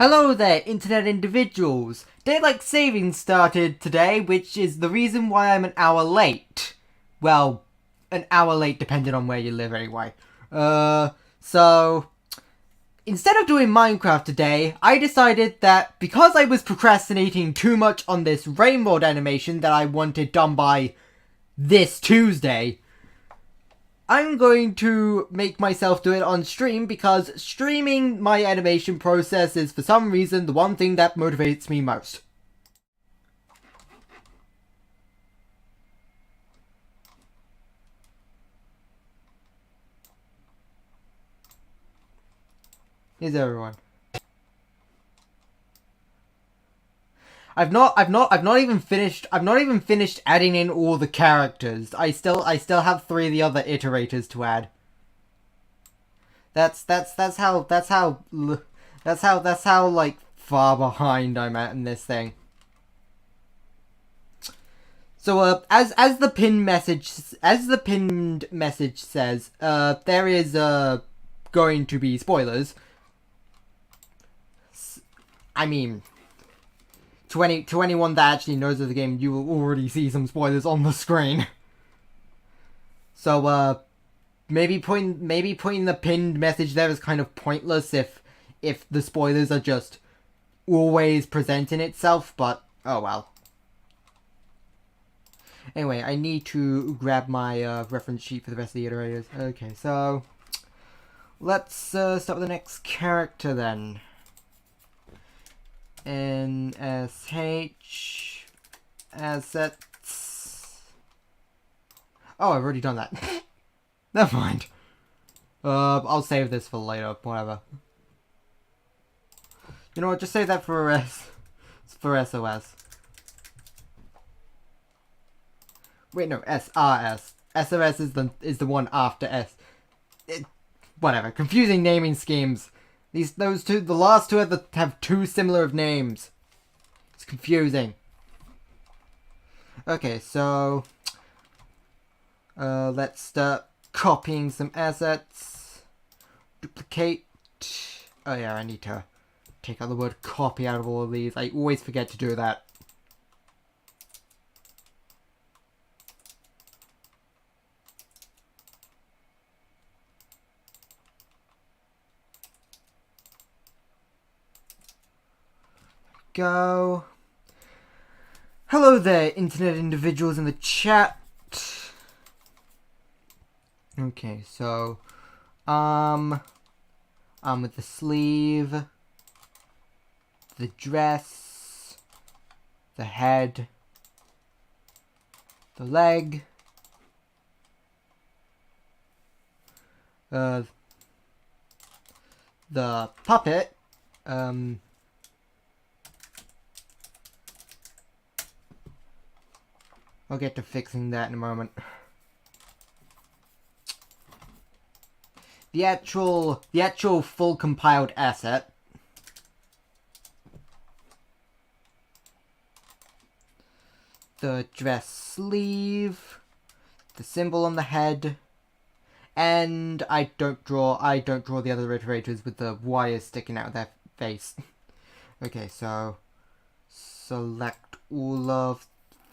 Hello there, internet individuals! Daylight saving started today, which is the reason why I'm an hour late. Well, an hour late depending on where you live anyway. So instead of doing Minecraft today, I decided that because I was procrastinating too much on this rainbow animation that I wanted done by this Tuesday, I'm going to make myself do it on stream because streaming my animation process is for some reason the one thing that motivates me most. Here's everyone. I've not even finished adding in all the characters. I still have 3 of the other iterators to add. That's how like far behind I'm at in this thing. So as the pinned message says, there is going to be spoilers. I mean, to anyone that actually knows of the game, you will already see some spoilers on the screen. So, maybe putting the pinned message there is kind of pointless if the spoilers are just always presenting itself, but oh well. Anyway, I need to grab my reference sheet for the rest of the iterators. Okay, so let's start with the next character then. NSH assets. Oh, I've already done that. Never mind. I'll save this for later. Whatever. You know what? Just save that for SOS. Wait, no, SRS. SOS is the one after S. Whatever. Confusing naming schemes. The last two have 2 similar of names. It's confusing. Okay, so let's start copying some assets. Duplicate. Oh yeah, I need to take out the word copy out of all of these. I always forget to do that. Go. Hello there, internet individuals in the chat. Okay, so with the sleeve, the dress, the head, the leg, the puppet, I'll get to fixing that in a moment. the actual full compiled asset. The dress sleeve, the symbol on the head, and I don't draw the other iterators with the wires sticking out of their face. Okay, so select all of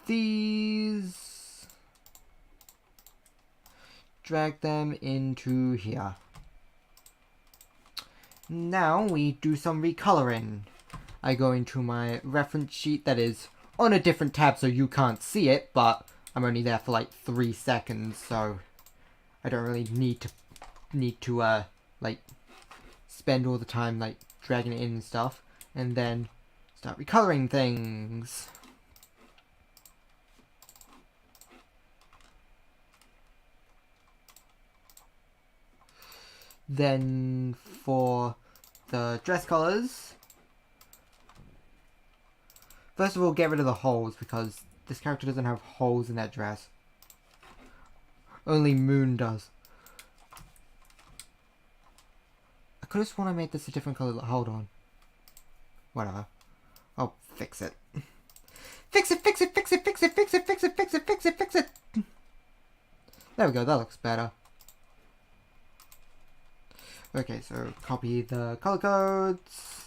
these, drag them into here. Now we do some recoloring. I go into my reference sheet that is on a different tab so you can't see it, but I'm only there for like 3 seconds, so I don't really need to like spend all the time like dragging it in and stuff, and then start recoloring things. Then for the dress colors, first of all, get rid of the holes, because this character doesn't have holes in that dress. Only Moon does. I could have sworn I made this a different color. Hold on. Whatever. I'll fix it. Fix it, fix it, fix it, fix it, fix it, fix it, fix it, fix it, fix it. There we go, that looks better. Okay, so copy the color codes.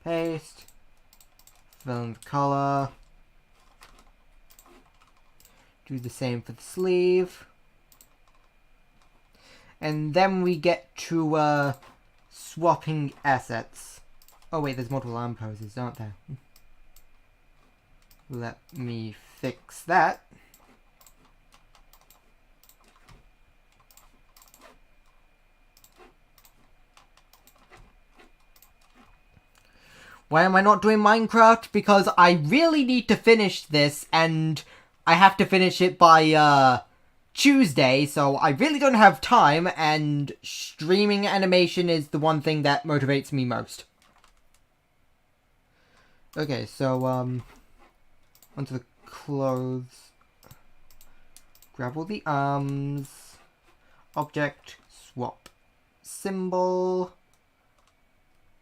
Paste. Fill in the color. Do the same for the sleeve. And then we get to swapping assets. Oh wait, there's multiple arm poses, aren't there? Let me fix that. Why am I not doing Minecraft? Because I really need to finish this, and I have to finish it by Tuesday, so I really don't have time, and streaming animation is the one thing that motivates me most. Okay, so onto the clothes. Grab all the arms. Object, swap symbol.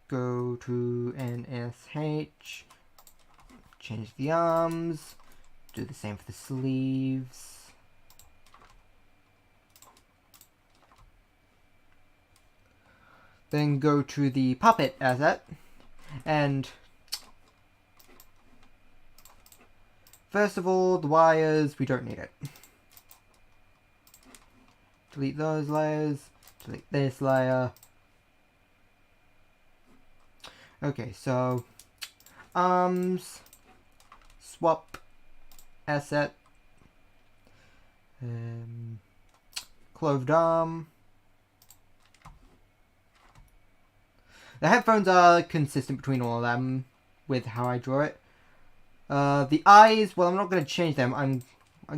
Go to NSH. Change the arms. Do the same for the sleeves. Then go to the puppet asset. And first of all, the wires, we don't need it. Delete those layers. Delete this layer. Okay, so arms, swap, asset, clothed arm. The headphones are consistent between all of them with how I draw it. The eyes, well, I'm not going to change them. I'm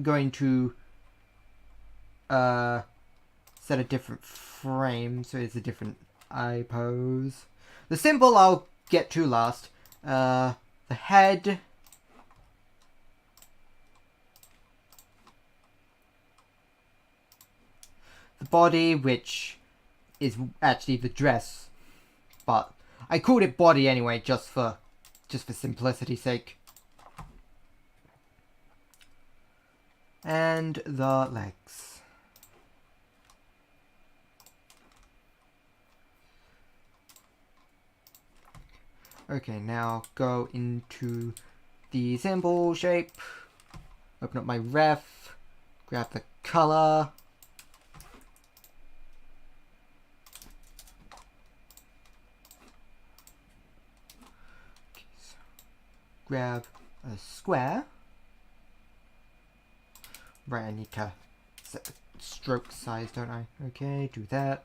going to set a different frame so it's a different eye pose. The symbol I'll get to last. The head. The body, which is actually the dress. But I called it body anyway, just for simplicity's sake. And the legs. Okay, now go into the symbol shape, open up my ref, grab the color, okay, so grab a square, right, I need to set the stroke size, don't I? Okay, do that,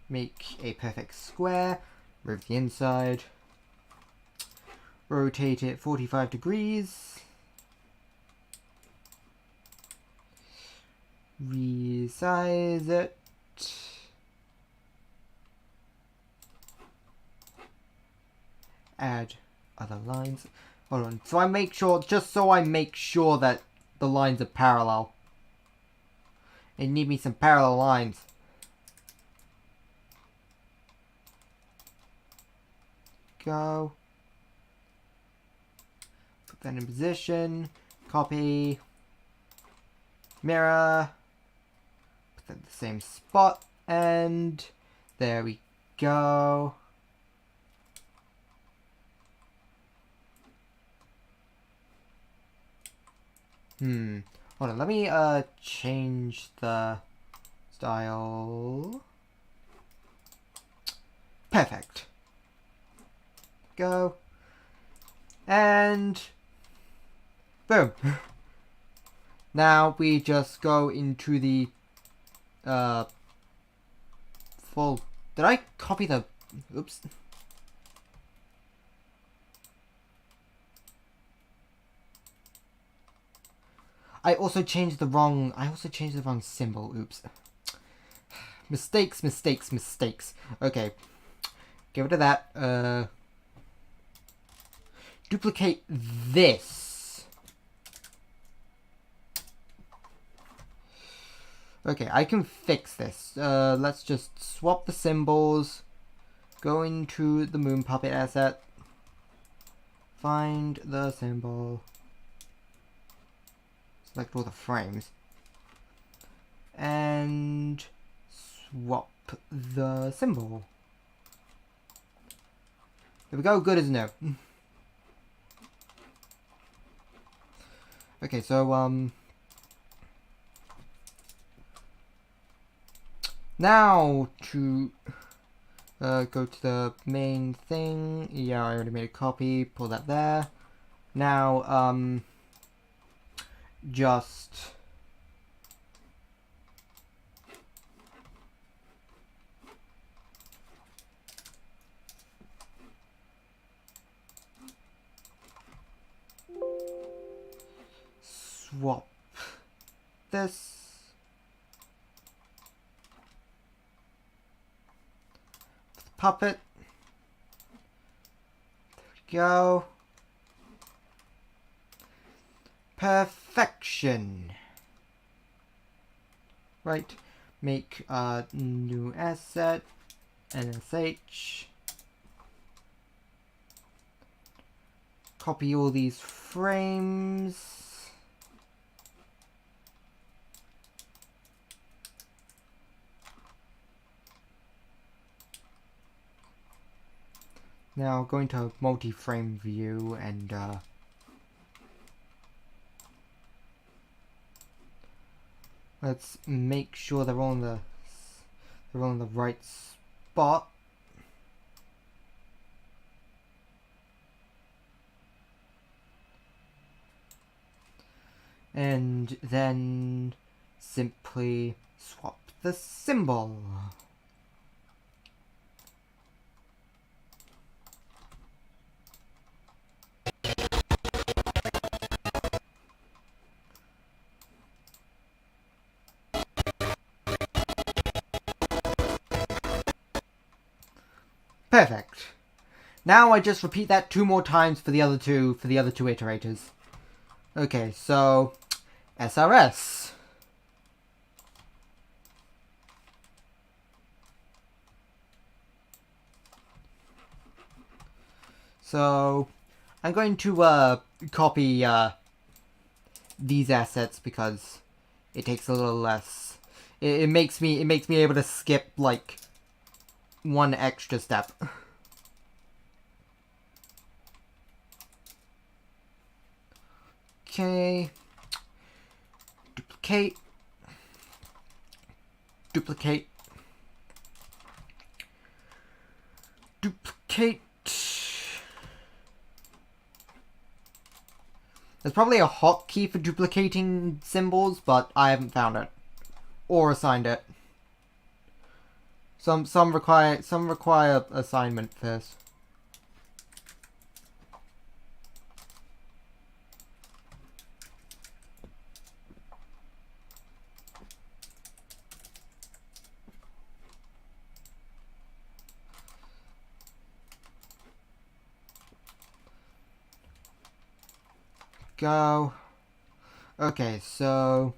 make a perfect square. Move the inside, rotate it 45 degrees, resize it, add other lines. Hold on, so I make sure, just so I make sure that the lines are parallel. I need me some parallel lines. go. Put that in position. Copy. Mirror. Put that in the same spot. And there we go. Hold on, let me change the style. Perfect. Go. And boom. Now we just go into the full. Did I copy the oops. I also changed the wrong symbol. Oops. Mistakes. Okay. Get rid of that. Duplicate this. Okay, I can fix this. Let's just swap the symbols. Go into the moon puppet asset. Find the symbol. Select all the frames. And swap the symbol. There we go, good as new. Okay, so now to go to the main thing. Yeah, I already made a copy, pull that there. Now just swap this. Puppet. There we go. Perfection. Right. Make a new asset. NSH. Copy all these frames. Now going to multi-frame view and let's make sure they're on the right spot. And then simply swap the symbol. Perfect. Now I just repeat that 2 more times for the other two iterators. Okay, so SRS. So I'm going to copy these assets because it takes a little less. It makes me able to skip like one extra step. Okay. Duplicate. Duplicate. Duplicate. There's probably a hotkey for duplicating symbols, but I haven't found it or assigned it. Some require assignment first. Go. Okay, so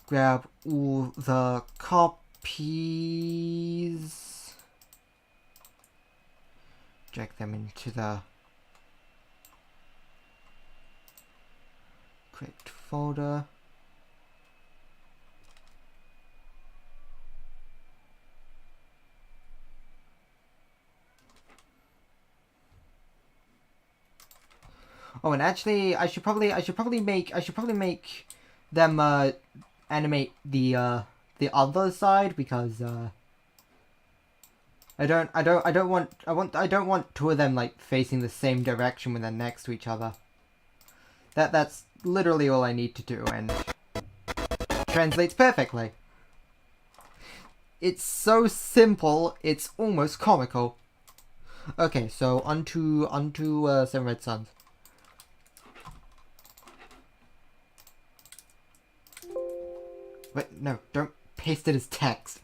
grab all the copies. drag them into the correct folder. Oh, and actually, I should probably make them animate the other side, because I don't want two of them like facing the same direction when they're next to each other. That's literally all I need to do, and translates perfectly. It's so simple, it's almost comical. Okay, so onto Seven Red Suns. Wait, no, don't paste it as text.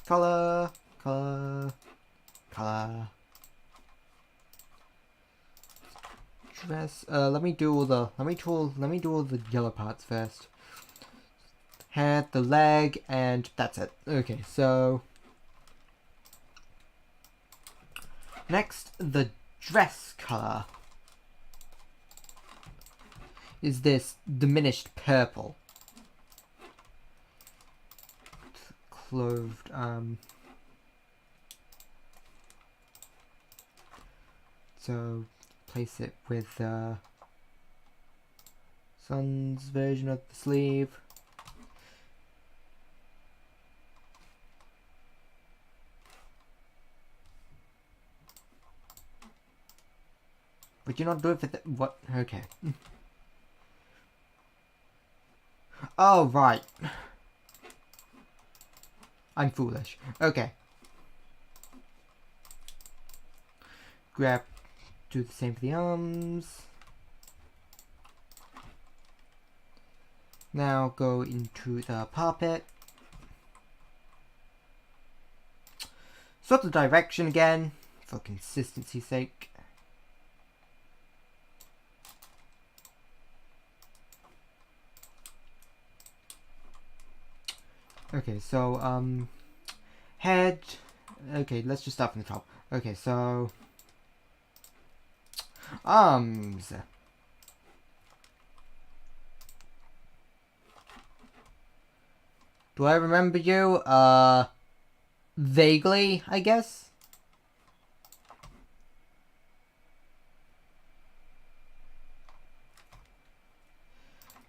Color, color, color. Dress. Let me do all the yellow parts first. Head, the leg, and that's it. Okay, so next, the dress color is this diminished purple. Clothed, so place it with Sun's version of the sleeve. Would you not do it for the what? Okay. Oh, right. I'm foolish. Okay. Grab, do the same for the arms. Now go into the puppet. Swap the direction again, for consistency's sake. Okay, so, head. Okay, let's just start from the top. Okay, so arms. Do I remember you? Vaguely, I guess.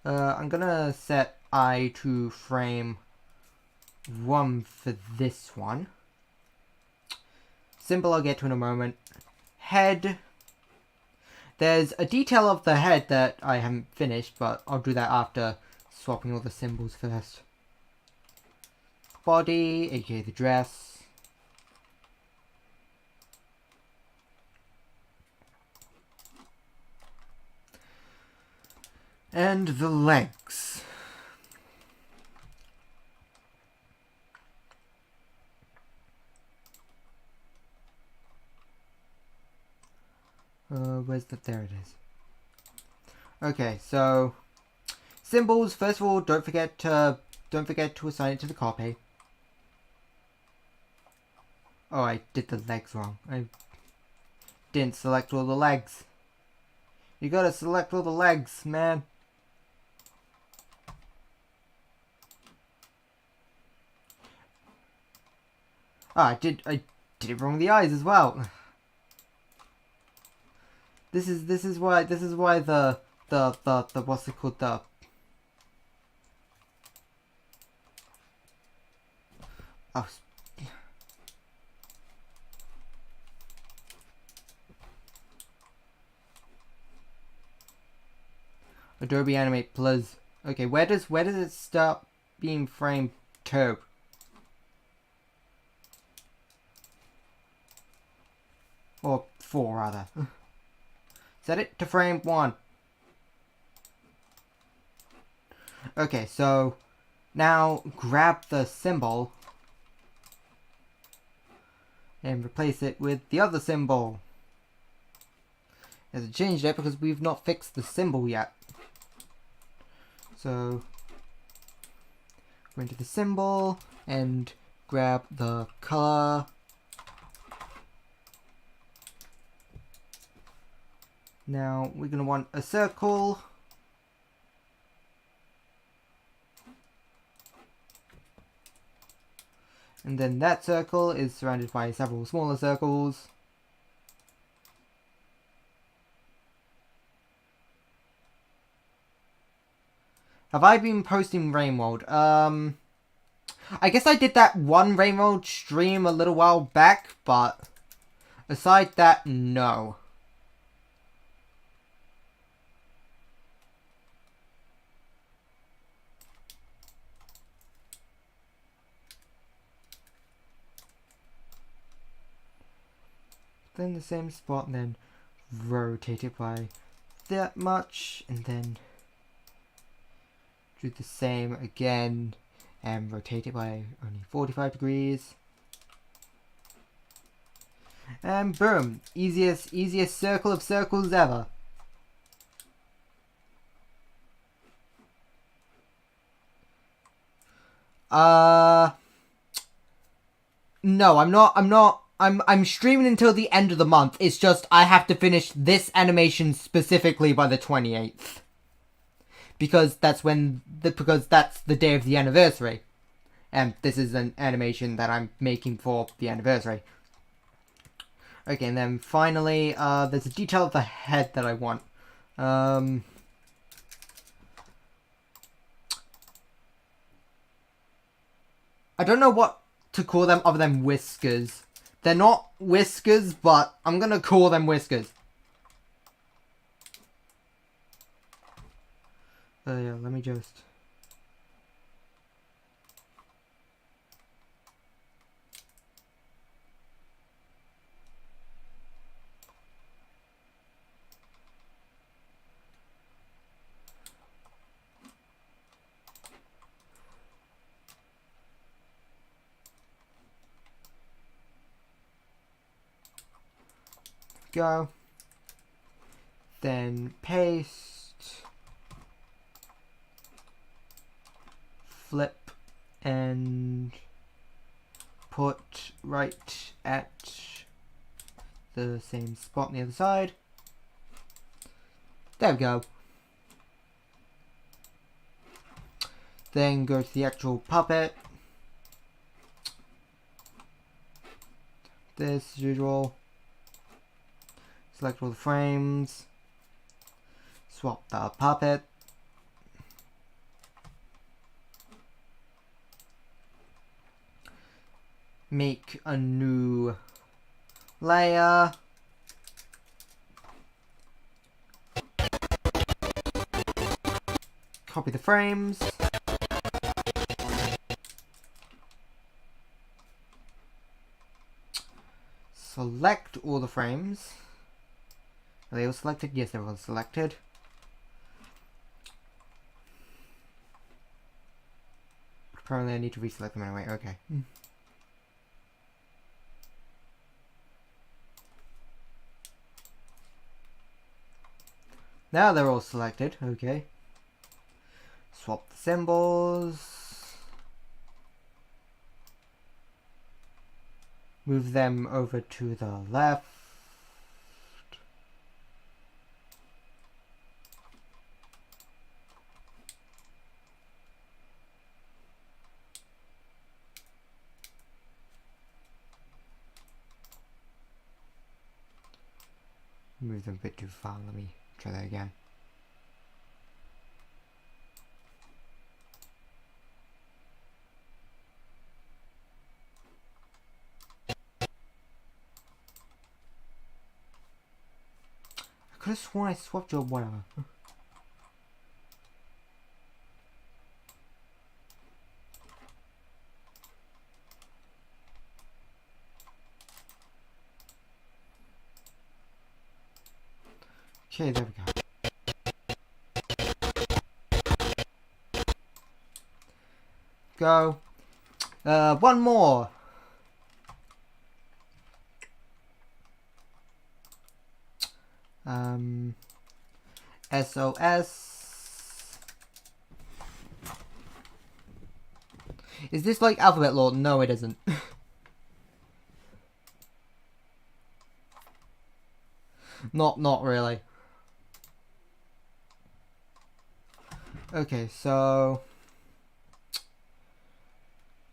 I'm gonna set I to frame 1 for this one. Symbol I'll get to in a moment. Head. There's a detail of the head that I haven't finished, but I'll do that after swapping all the symbols first. Body, aka the dress. And the legs. Where's the... There it is. Okay, so symbols. First of all, don't forget to assign it to the copy. Oh, I did the legs wrong. I didn't select all the legs. You gotta select all the legs, man. Ah, I did it wrong with the eyes as well. This is why the what's it called, the oh, Adobe Animate Plus. Okay, where does it start being framed to? Or 4 rather. Set it to frame 1. Okay, so now grab the symbol and replace it with the other symbol. It hasn't changed yet because we've not fixed the symbol yet. So Go into the symbol and grab the color. Now we're going to want a circle. And then that circle is surrounded by several smaller circles. Have I been posting Rainworld? I guess I did that one Rainworld stream a little while back, but aside that, no. Then the same spot, and then rotate it by that much, and then do the same again and rotate it by only 45 degrees. And boom, easiest circle of circles ever. No, I'm streaming until the end of the month. It's just I have to finish this animation specifically by the 28th. Because that's the day of the anniversary. And this is an animation that I'm making for the anniversary. Okay, and then finally, there's a detail of the head that I want. I don't know what to call them other than whiskers. They're not whiskers, but I'm gonna call them whiskers. Yeah, let me just... go. Then paste. Flip and put right at the same spot on the other side. There we go. Then go to the actual puppet. This as usual. Select all the frames. Swap the puppet. Make a new layer. Copy the frames. Select all the frames. Are they all selected? Yes, they're all selected. Apparently I need to reselect them anyway. Okay. Now they're all selected. Okay. Swap the symbols. Move them over to the left. Move them a bit too far. Let me try that again. I could have sworn I swapped your whatever. Okay, there we go. Go. One more. SOS. Is this like alphabet law? No, it isn't. Not really. Okay, so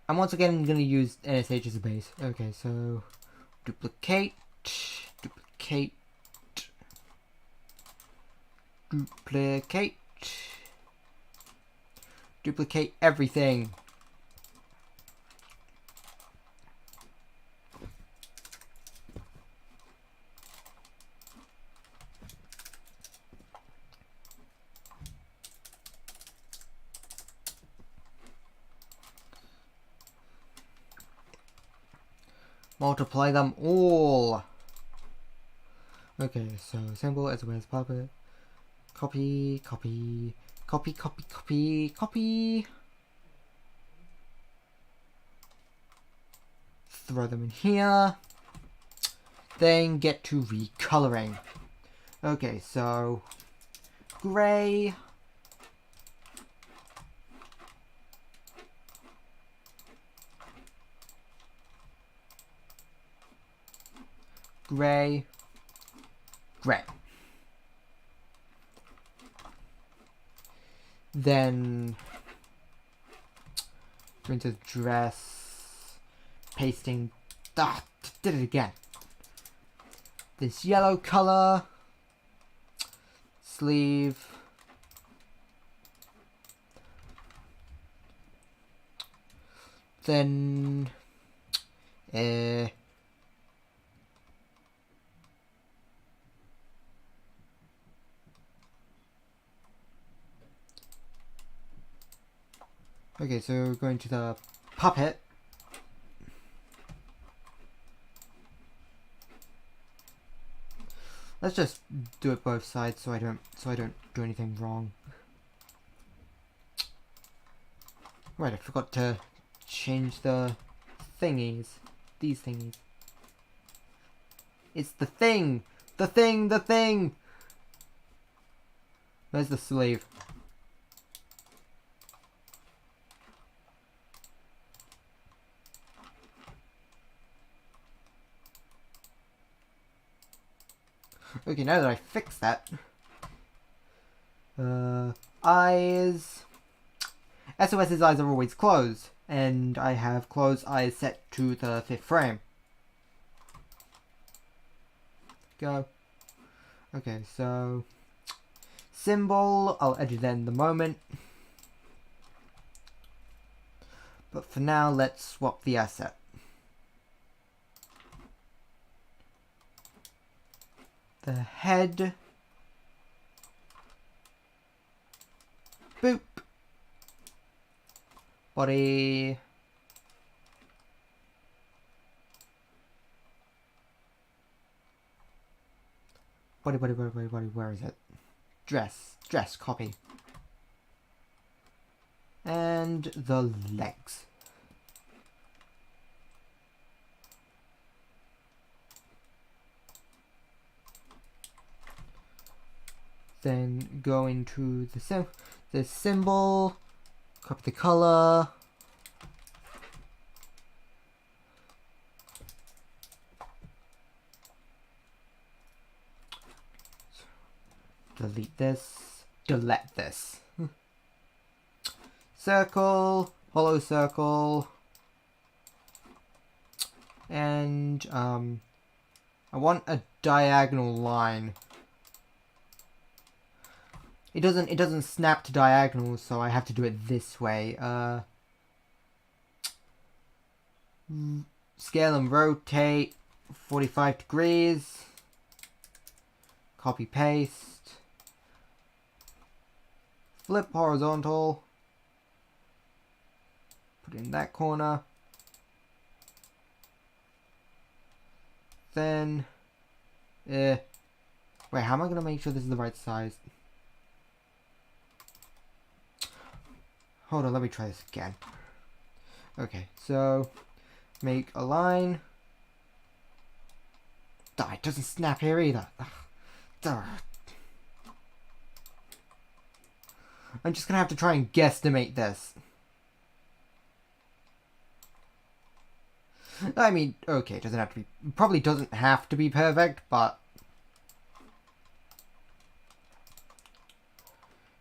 I'm once again going to use NSH as a base. Okay, so duplicate, duplicate, duplicate, duplicate everything. Multiply them all. Okay, so symbol as well as puppet. Copy, copy, copy, copy, copy, copy. Throw them in here. Then get to recoloring. Okay, so gray. Gray. Gray. Then going to dress, pasting. Ah, did it again. This yellow color, sleeve. Then, okay, so going to the puppet. Let's just do it both sides so I don't do anything wrong. Right, I forgot to change the thingies. These thingies. It's the thing! The thing! The thing! Where's the sleeve? Okay, now that I fixed that. Eyes. SOS's eyes are always closed, and I have closed eyes set to the 5th frame. Go. Okay, so symbol, I'll edit that in the moment. But for now, let's swap the asset. The head. Boop. Body. Body, where is it? Dress, copy. And the legs. Then go into the symbol, copy the color. Delete this, delete this. Circle, hollow circle. And I want a diagonal line. It doesn't snap to diagonals, so I have to do it this way. Scale and rotate 45 degrees. Copy paste. Flip horizontal. Put it in that corner. Then wait, how am I gonna make sure this is the right size? Hold on, let me try this again. Okay, so make a line. It doesn't snap here either. I'm just gonna have to try and guesstimate this. I mean, okay, it doesn't have to be, probably doesn't have to be perfect, but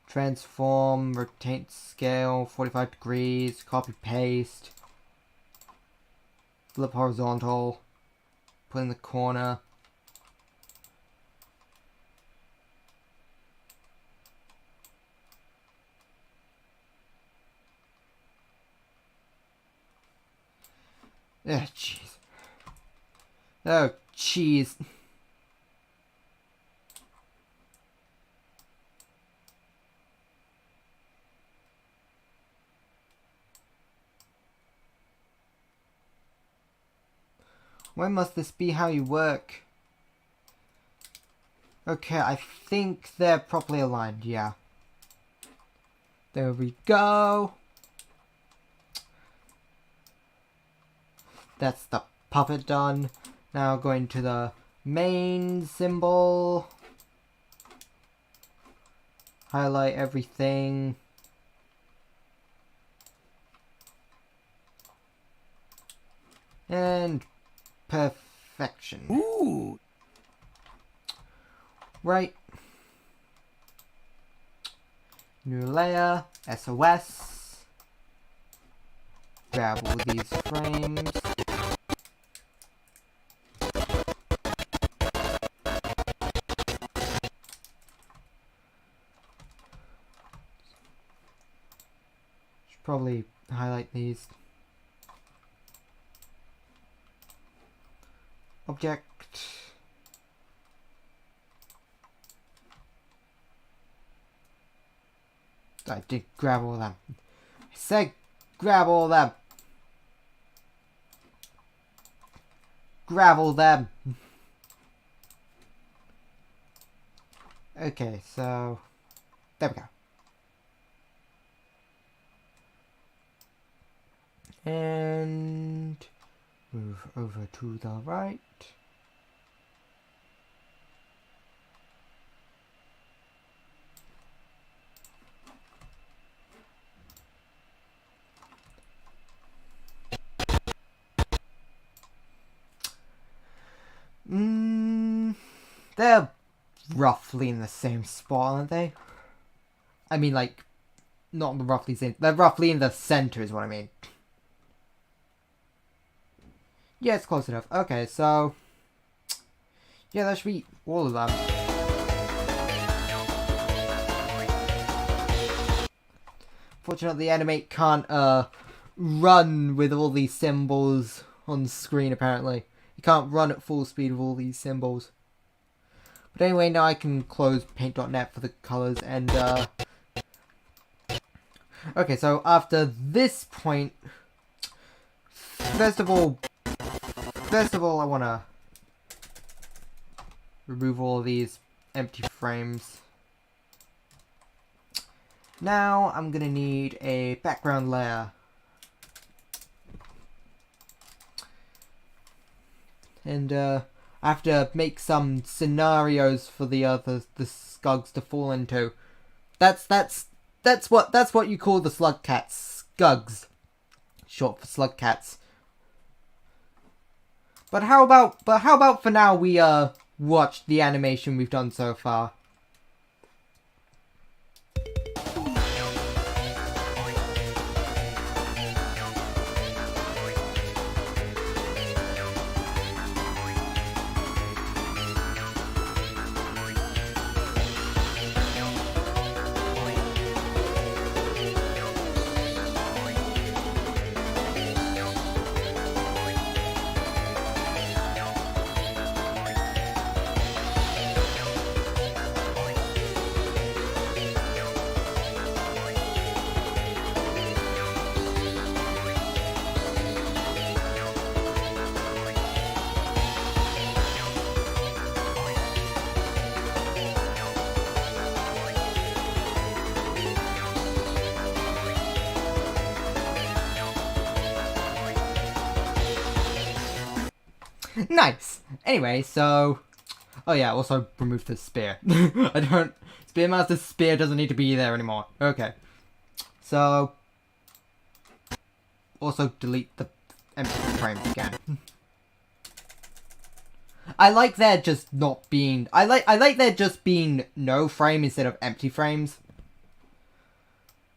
transform, rotate scale, 45 degrees, copy paste, flip horizontal, put in the corner. Oh, jeez. Oh, jeez. Why must this be how you work? Okay, I think they're properly aligned, yeah. There we go. That's the puppet done. Now going to the main symbol. Highlight everything. And perfection. Ooh. Right. New layer. SOS. Grab all these frames. Should probably highlight these. Object. I did grab all of them. I said grab all of them. Grab all them. Okay, so there we go. And move over to the right. They're roughly in the same spot, aren't they? I mean, like, not roughly same. They're roughly in the center, is what I mean. Yeah, it's close enough. Okay, so yeah, that should be all of them. Fortunately, Animate can't run with all these symbols on screen. Apparently, you can't run at full speed with all these symbols. But anyway, now I can close paint.net for the colors and okay, so after this point, first of all I want to remove all of these empty frames. Now I'm gonna need a background layer. And I have to make some scenarios for the skugs to fall into. That's what you call the slugcats. Skugs. Short for slugcats. But how about for now we watch the animation we've done so far. Nice. Anyway, so oh yeah, also remove the spear. Spearmaster's spear doesn't need to be there anymore. Okay. So also delete the empty frames again. I like there just not being... I like there just being no frame instead of empty frames.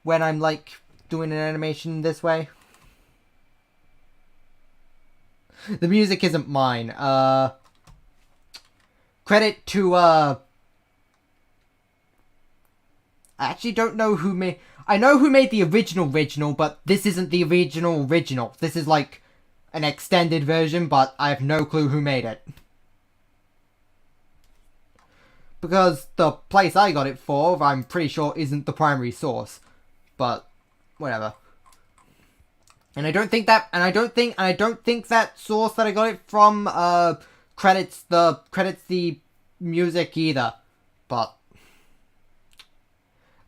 When I'm, like, doing an animation this way. The music isn't mine. Credit to, I actually don't know who made... I know who made the original, but this isn't the original. This is, like, an extended version, but I have no clue who made it. Because the place I got it for, I'm pretty sure isn't the primary source. But, whatever. And I don't think that source that I got it from, credits the music either. But,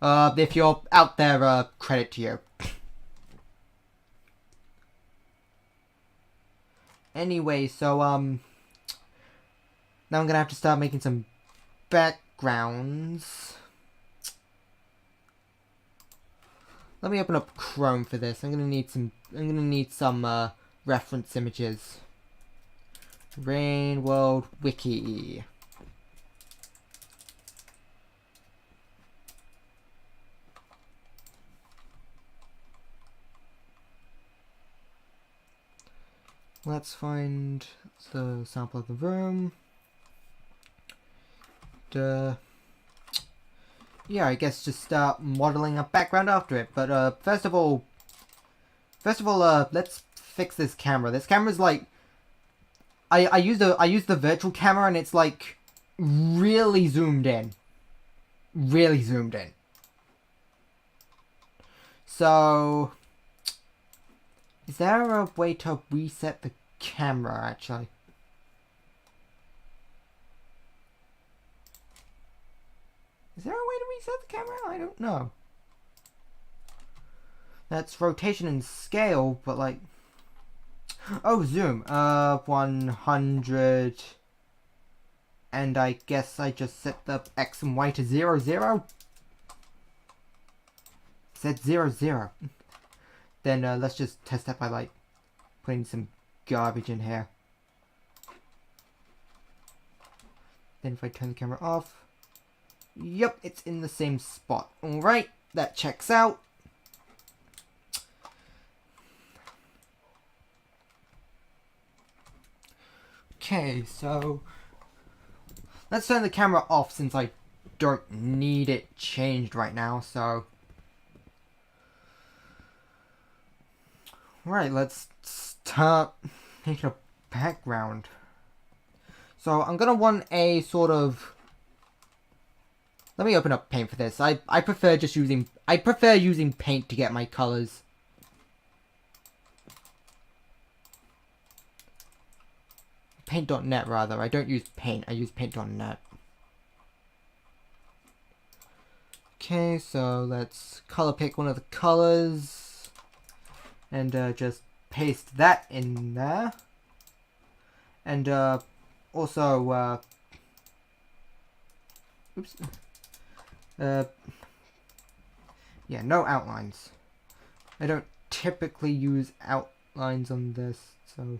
if you're out there, credit to you. Anyway, so, now I'm gonna have to start making some backgrounds. Let me open up Chrome for this. I'm gonna need some reference images. Rain World Wiki. Let's find the sample of the room. Yeah, I guess just start modeling a background after it. But first of all, let's fix this camera. This camera's like, I use the virtual camera and it's like really zoomed in. So, is there a way to reset the camera actually? Is there a way to reset the camera? I don't know. That's rotation and scale, but like... Oh, zoom. 100. And I guess I just set the X and Y to 0, 0? Set 0, 0. Then let's just test that by like putting some garbage in here. Then if I turn the camera off... Yep, it's in the same spot. Alright, that checks out. Okay, so... let's turn the camera off since I don't need it changed right now, so... Right, let's start making a background. So I'm gonna want a sort of... Let me open up Paint for this. I prefer using Paint to get my colors. Paint.net rather. I don't use Paint. I use Paint.net. Okay, so let's color pick one of the colors and just paste that in there. And also oops. Yeah, no outlines. I don't typically use outlines on this, so...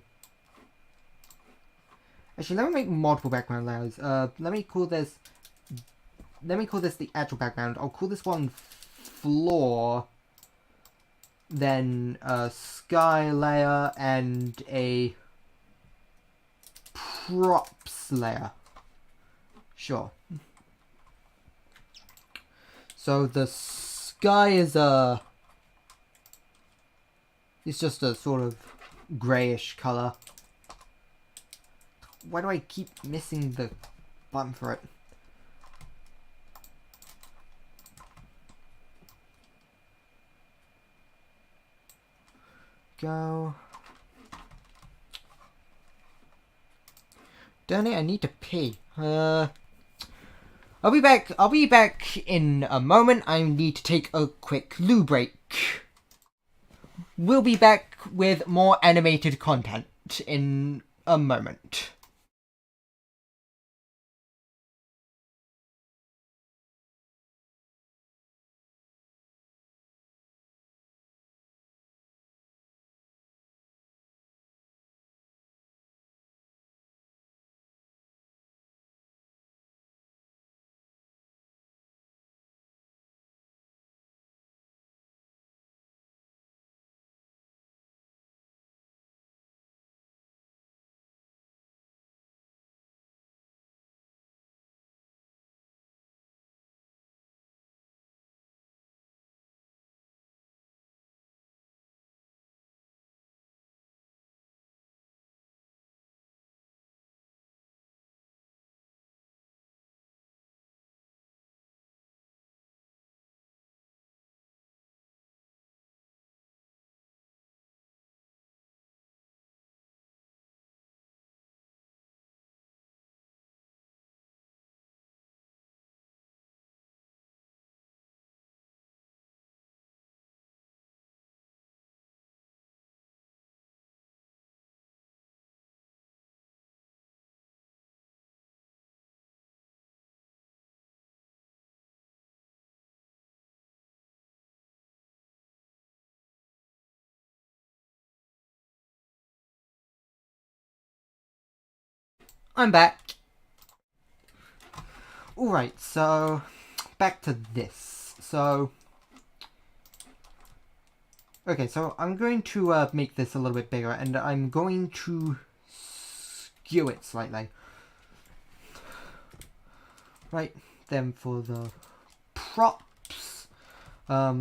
Actually, let me make multiple background layers. Let me call this the actual background. I'll call this one floor, then a sky layer, and a props layer. Sure. So the sky is it's just a sort of grayish color. Why do I keep missing the button for it? Go. Darn it, I need to pee. I'll be back in a moment. I need to take a quick loo break. We'll be back with more animated content in a moment. I'm back. Alright, so back to this. So okay, so I'm going to make this a little bit bigger, and I'm going to skew it slightly. Right, then for the props, let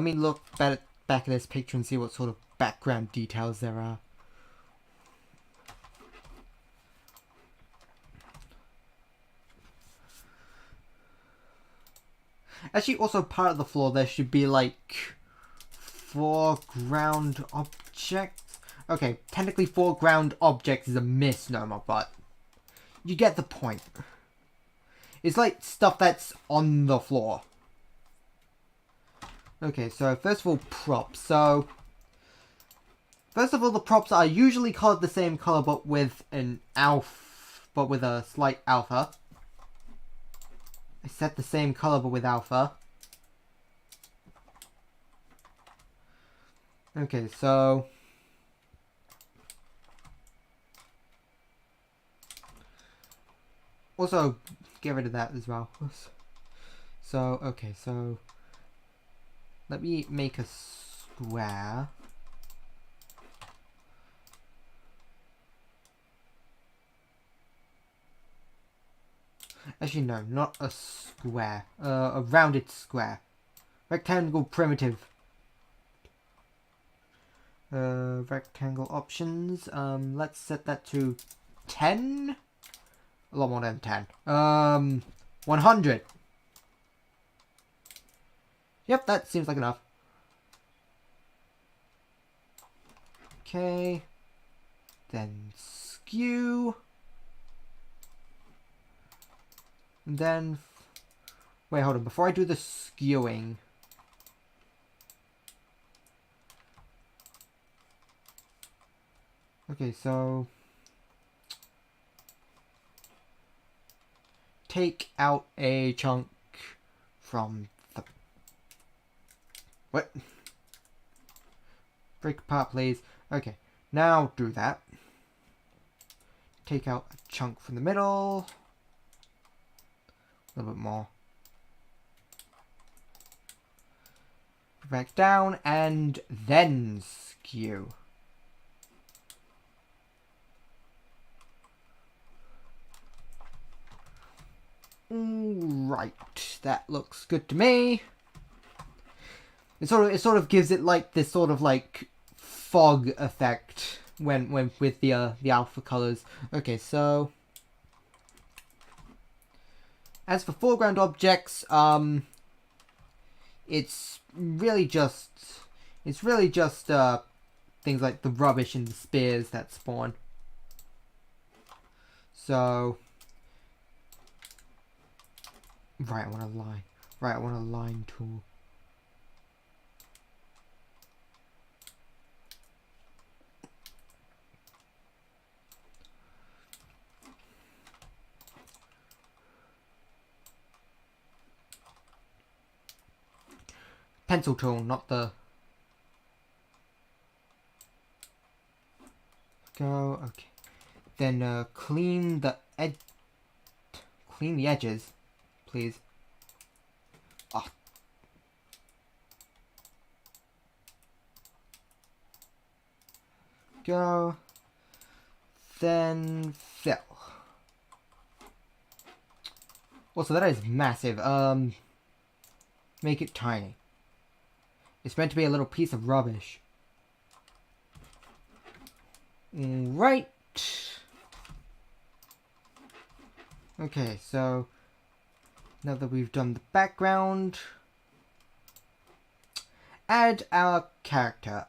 me look back at this picture and see what sort of background details there are. Actually, also part of the floor there should be like foreground objects. Okay, technically foreground objects is a misnomer, but you get the point. It's like stuff that's on the floor. Okay, so first of all, props. So first of all, the props are usually colored the same color, but with a slight alpha. I set the same color, but with alpha. Okay, so also get rid of that as well. So okay, so let me make a square. Actually, no, not a square. A rounded square. Rectangle primitive. Rectangle options. Let's set that to 10. A lot more than 10. 100. Yep, that seems like enough. Okay. Then skew. And then... wait, hold on. Before I do the skewing... okay, so... take out a chunk from the... what? Break apart, please. Okay, now do that. Take out a chunk from the middle. A little bit more. Back down, and then skew. Right, that looks good to me. It sort of gives it like this sort of like fog effect when with the alpha colors. Okay, so as for foreground objects, it's really just things like the rubbish and the spears that spawn. So right, I want a line. Right, I want a line tool. Pencil tool, not the... go, okay. Then clean the edges, please. Oh. Go. Then fill. Also, that is massive. Make it tiny. It's meant to be a little piece of rubbish. Right. Okay, so now that we've done the background, add our character.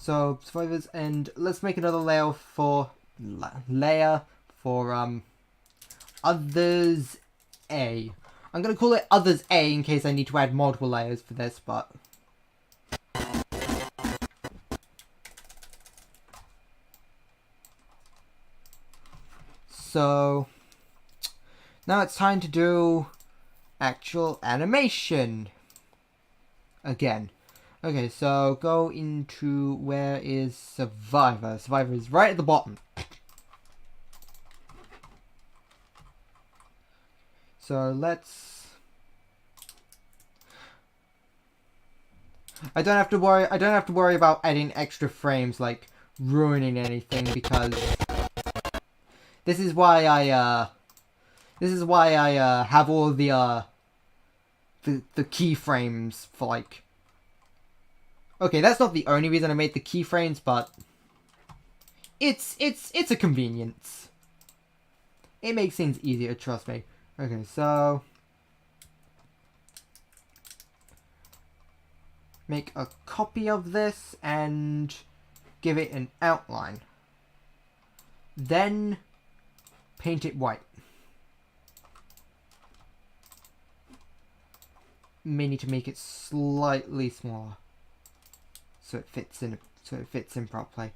So survivors, and let's make another layer for others A. I'm gonna call it others A in case I need to add multiple layers for this, but so now it's time to do actual animation again. Okay, so go into where is Survivor? Survivor is right at the bottom. So let's... I don't have to worry about adding extra frames, like ruining anything, because this is why I have all the keyframes for, like... Okay, that's not the only reason I made the keyframes, but it's a convenience. It makes things easier, trust me. Okay, so make a copy of this and give it an outline. Then paint it white. May need to make it slightly smaller so it fits in properly.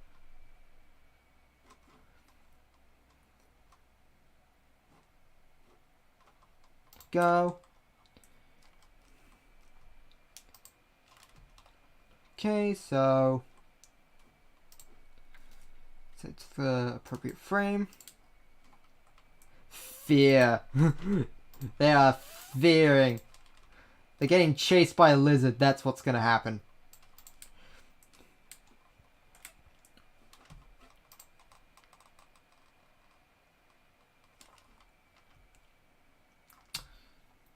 Go. Okay, so set the appropriate frame. Fear. They are fearing. They're getting chased by a lizard. That's what's gonna happen.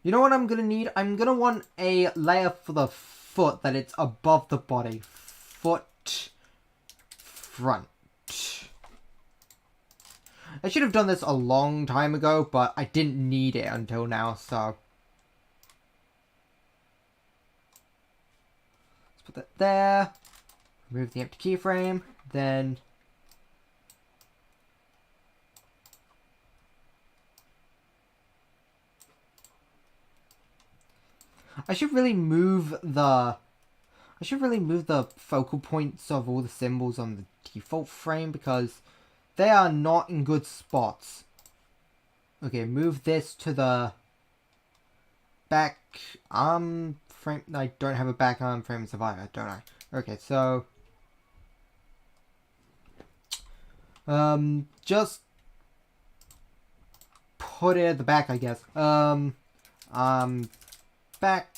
You know what I'm gonna need? I'm gonna want a layer for the foot that it's above the body. Foot front. I should have done this a long time ago, but I didn't need it until now, so... Let's put that there. Remove the empty keyframe. Then... I should really move the focal points of all the symbols on the default frame because they are not in good spots. Okay, move this to the back arm frame. I don't have a back arm frame Survivor, don't I? Okay, so just put it at the back, I guess. Back.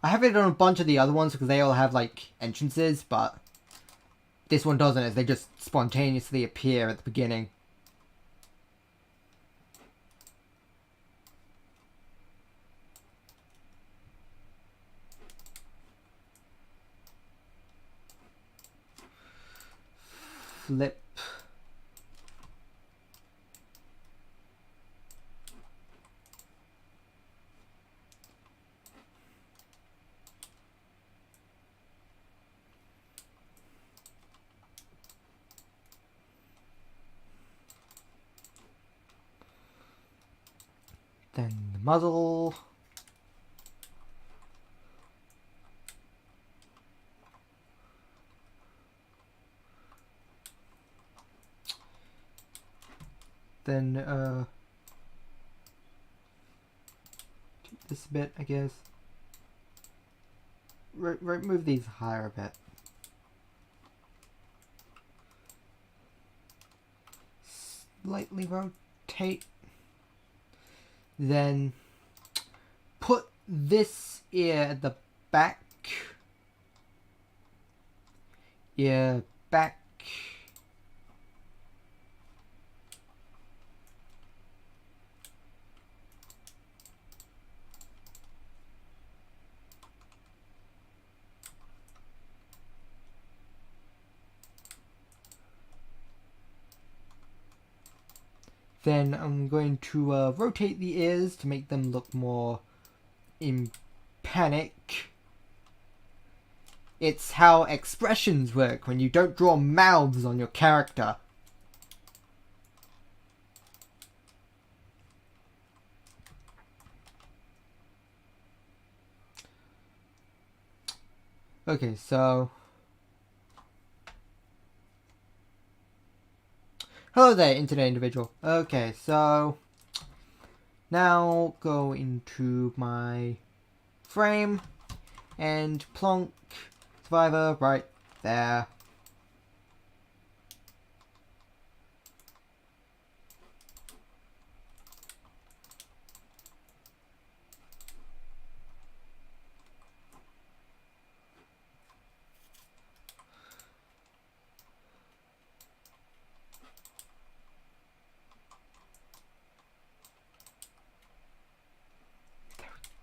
I have it on a bunch of the other ones because they all have like entrances, but this one doesn't, as they just spontaneously appear at the beginning. Flip. Then the muzzle. Then take this a bit, I guess. Move these higher a bit. Slightly rotate. Then put this ear at the back. Ear back. Then I'm going to rotate the ears to make them look more in panic. It's how expressions work when you don't draw mouths on your character. Okay, so... Hello there, internet individual. Okay, so... Now go into my frame and plonk survivor right there.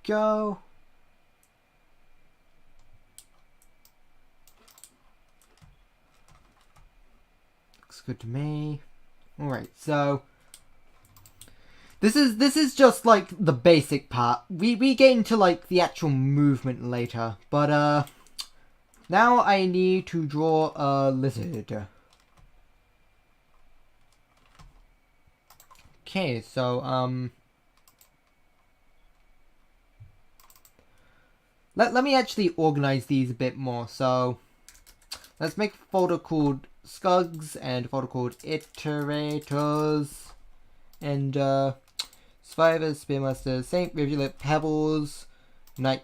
Go. Looks good to me. Alright, so this is just like the basic part. We get into like the actual movement later, but now I need to draw a lizard. Okay, so let me actually organize these a bit more. So let's make a folder called Scugs and a folder called Iterators and Survivors, Spearmaster, Saint, Rivulet, Pebbles, Nightcat,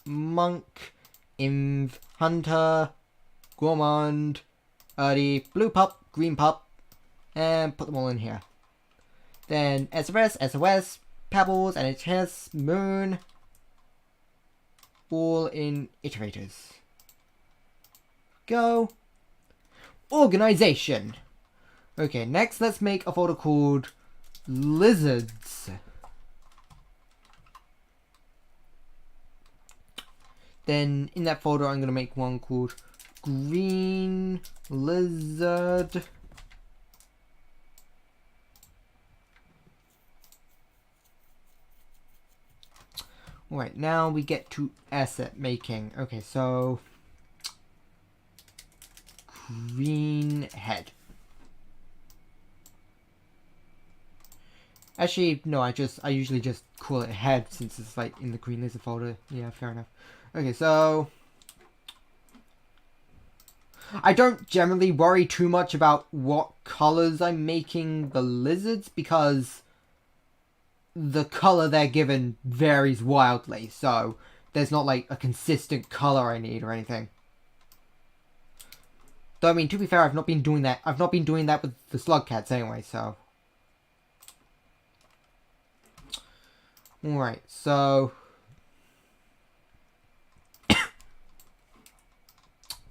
Monk, Inv, Hunter, Gourmand, Erdy, Blue Pup, Green Pup, and put them all in here. Then SRS, SOS, Pebbles, NHS, Moon, all in iterators. Go. Organization. Okay, next let's make a folder called Lizards. Then in that folder I'm going to make one called Green Lizard. Alright, now we get to asset making. Okay, so green head. Actually, no, I usually just call it head since it's like in the green lizard folder. Yeah, fair enough. Okay, so I don't generally worry too much about what colors I'm making the lizards because the color they're given varies wildly, so there's not like a consistent color I need or anything. Though I mean, to be fair, I've not been doing that with the slugcats anyway, so. Alright, so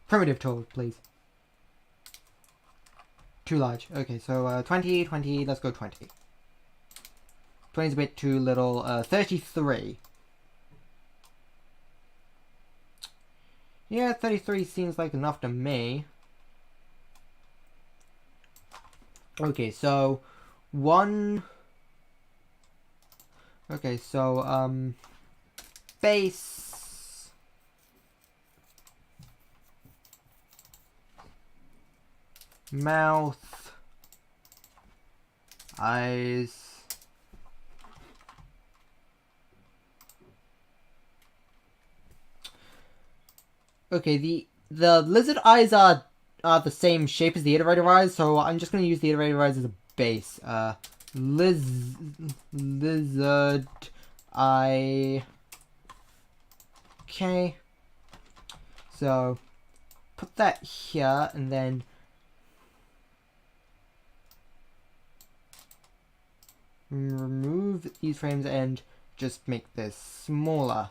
primitive tool, please. Too large. Okay, so 20, let's go 20. 20 is a bit too little. 33. Yeah, 33 seems like enough to me. Okay, so one. Okay, so base. Mouth. Eyes. Okay, the lizard eyes are the same shape as the iterator eyes, so I'm just going to use the iterator eyes as a base. Lizard eye. Okay. So put that here and then remove these frames and just make this smaller.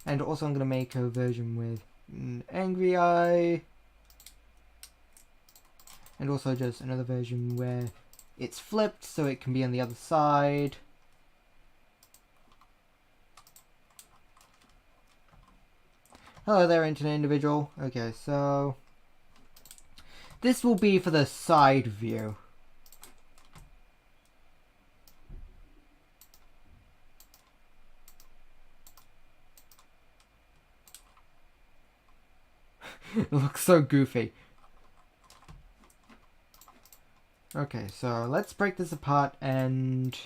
And also I'm going to make a version with an angry eye. And also just another version where it's flipped so it can be on the other side. Hello there, internet individual. Okay, so this will be for the side view. It looks so goofy. Okay, so let's break this apart and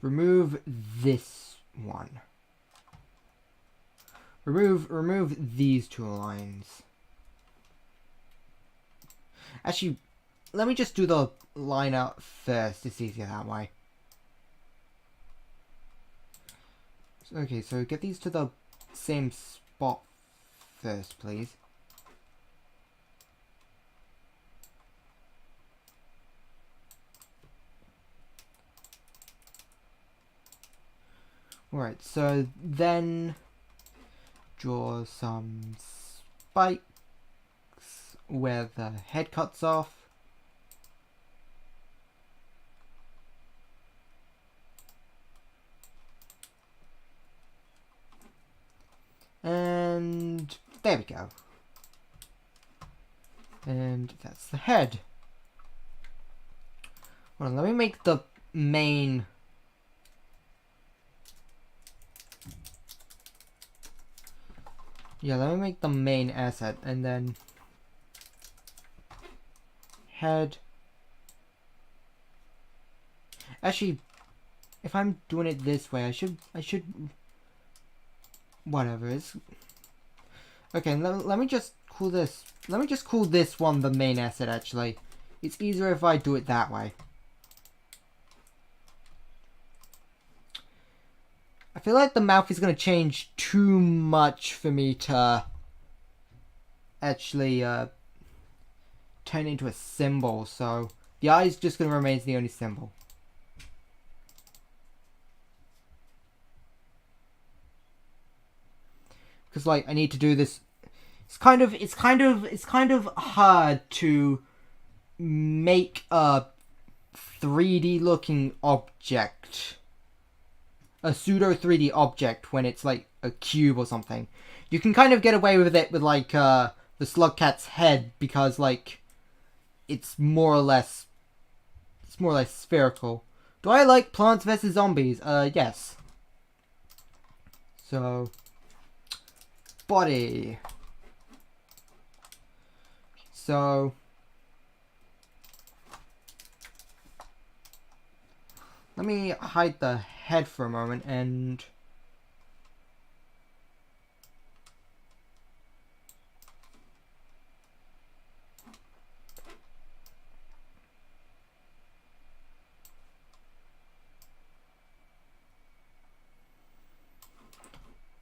remove this one. Remove these two lines. Actually, let me just do the line out first. It's easier that way. Okay, so get these to the same spot first, please. Alright, so then draw some spikes where the head cuts off. And there we go. And that's the head. Hold on, let me make the main... Yeah, let me make the main asset, and then head. Actually, if I'm doing it this way, I should whatever. It's okay. Let me just call this. Let me just call this one the main asset. Actually, it's easier if I do it that way. I feel like the mouth is going to change too much for me to actually turn into a symbol, so the eye is just going to remain the only symbol. Because like I need to do this. It's kind of hard to make a 3D looking object. A pseudo 3D object when it's like a cube or something. You can kind of get away with it with like the slugcat's head because like it's more or less spherical. Do I like Plants vs Zombies? Yes. So body. So let me hide the head for a moment and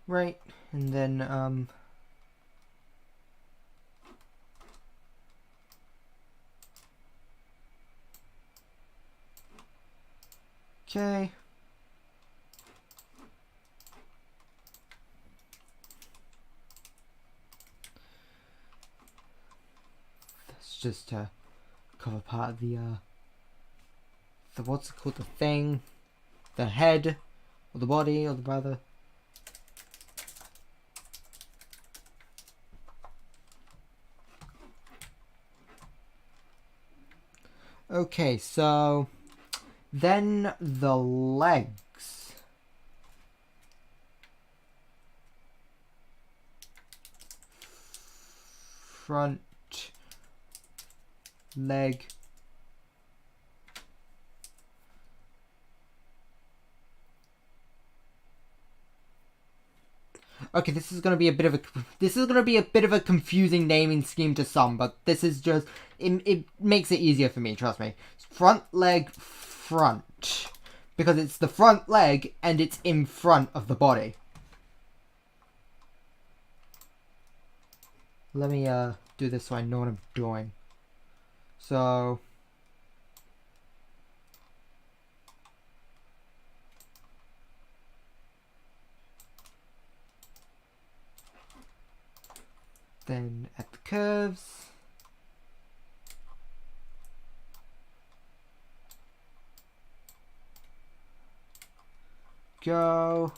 right, and then okay. That's just to cover part of the what's it called, the thing, the head, or the body, or the brother. Okay, so then the legs. Front leg. Okay, this is gonna be a bit of a confusing naming scheme to some, but this is just it makes it easier for me, trust me. Front leg front. Because it's the front leg and it's in front of the body. Let me do this so I know what I'm doing. So then at the curves, go.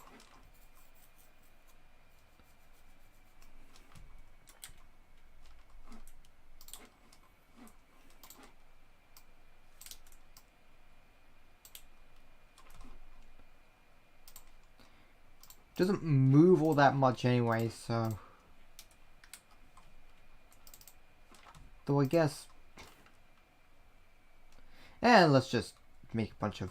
Doesn't move all that much anyway, so though I guess. And let's just make a bunch of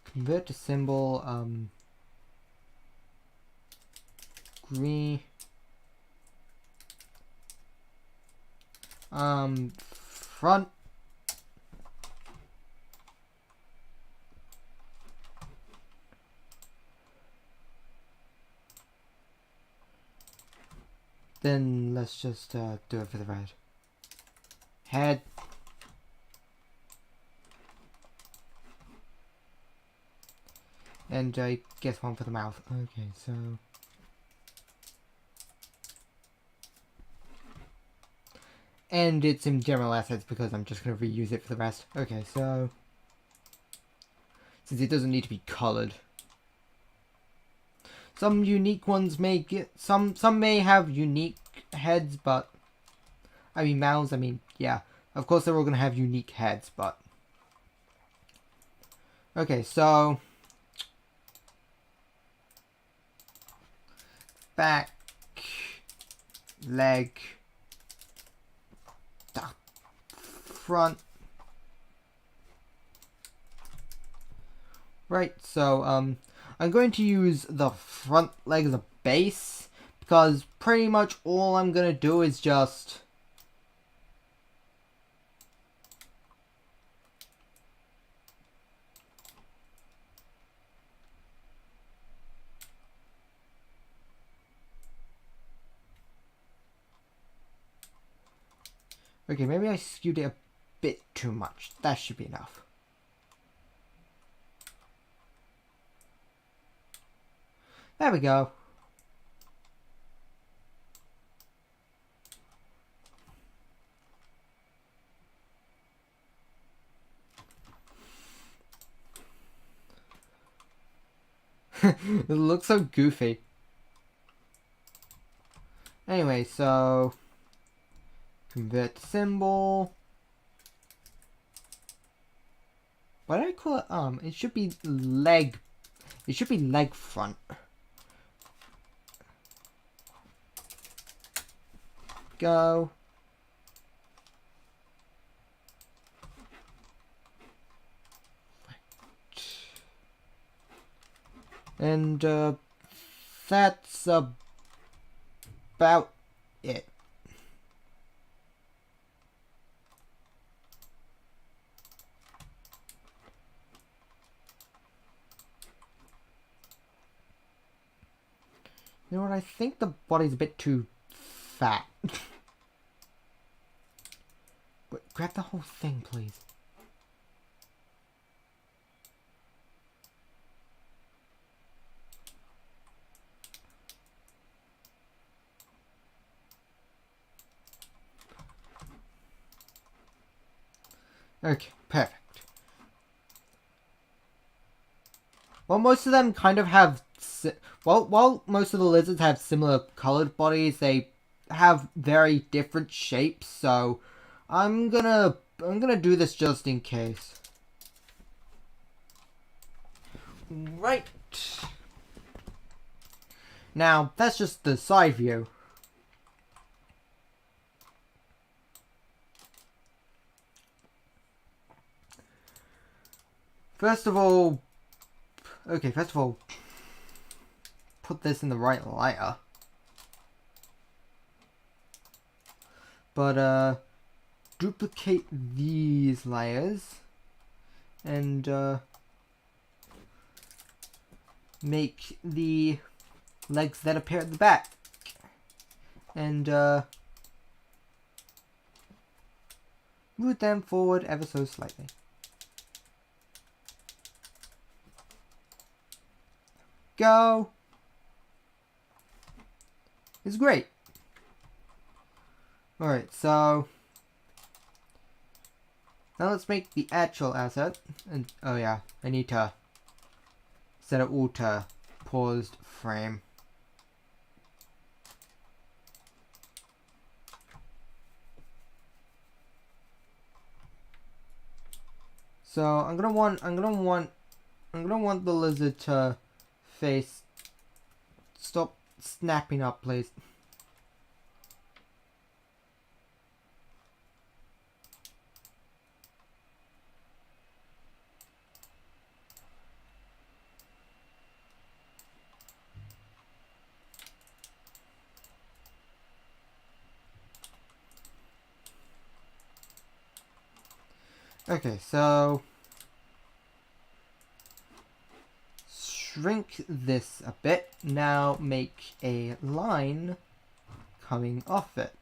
convert to symbol, green, front. Then let's just do it for the right. Head. And I guess one for the mouth. Okay, so... And it's in general assets because I'm just going to reuse it for the rest. Okay, so... Since it doesn't need to be colored. Some unique ones may get... Some may have unique heads, but... I mean, mouths, I mean, yeah. Of course they're all going to have unique heads, but... Okay, so... Back... Leg... Front... Right, so, I'm going to use the front leg as a base, because pretty much all I'm going to do is just... Okay, maybe I skewed it a bit too much. That should be enough. There we go. It looks so goofy. Anyway, so... Convert symbol. Why did I call it arm? It should be leg. It should be leg front. Go. And that's about it. You know what, I think the body's a bit too fat. But grab the whole thing, please. Okay, perfect. Well, most of them kind of have... While most of the lizards have similar colored bodies, they have very different shapes, so I'm gonna do this just in case. Right. Now, that's just the side view. First of all, put this in the right layer. But, duplicate these layers. And, make the legs that appear at the back. And, move them forward ever so slightly. Go. It's great. Alright, so now let's make the actual asset. And oh yeah, I need to set it all to paused frame. So I'm gonna want the lizard to face. Stop snapping up, please. Okay, so shrink this a bit. Now make a line coming off it.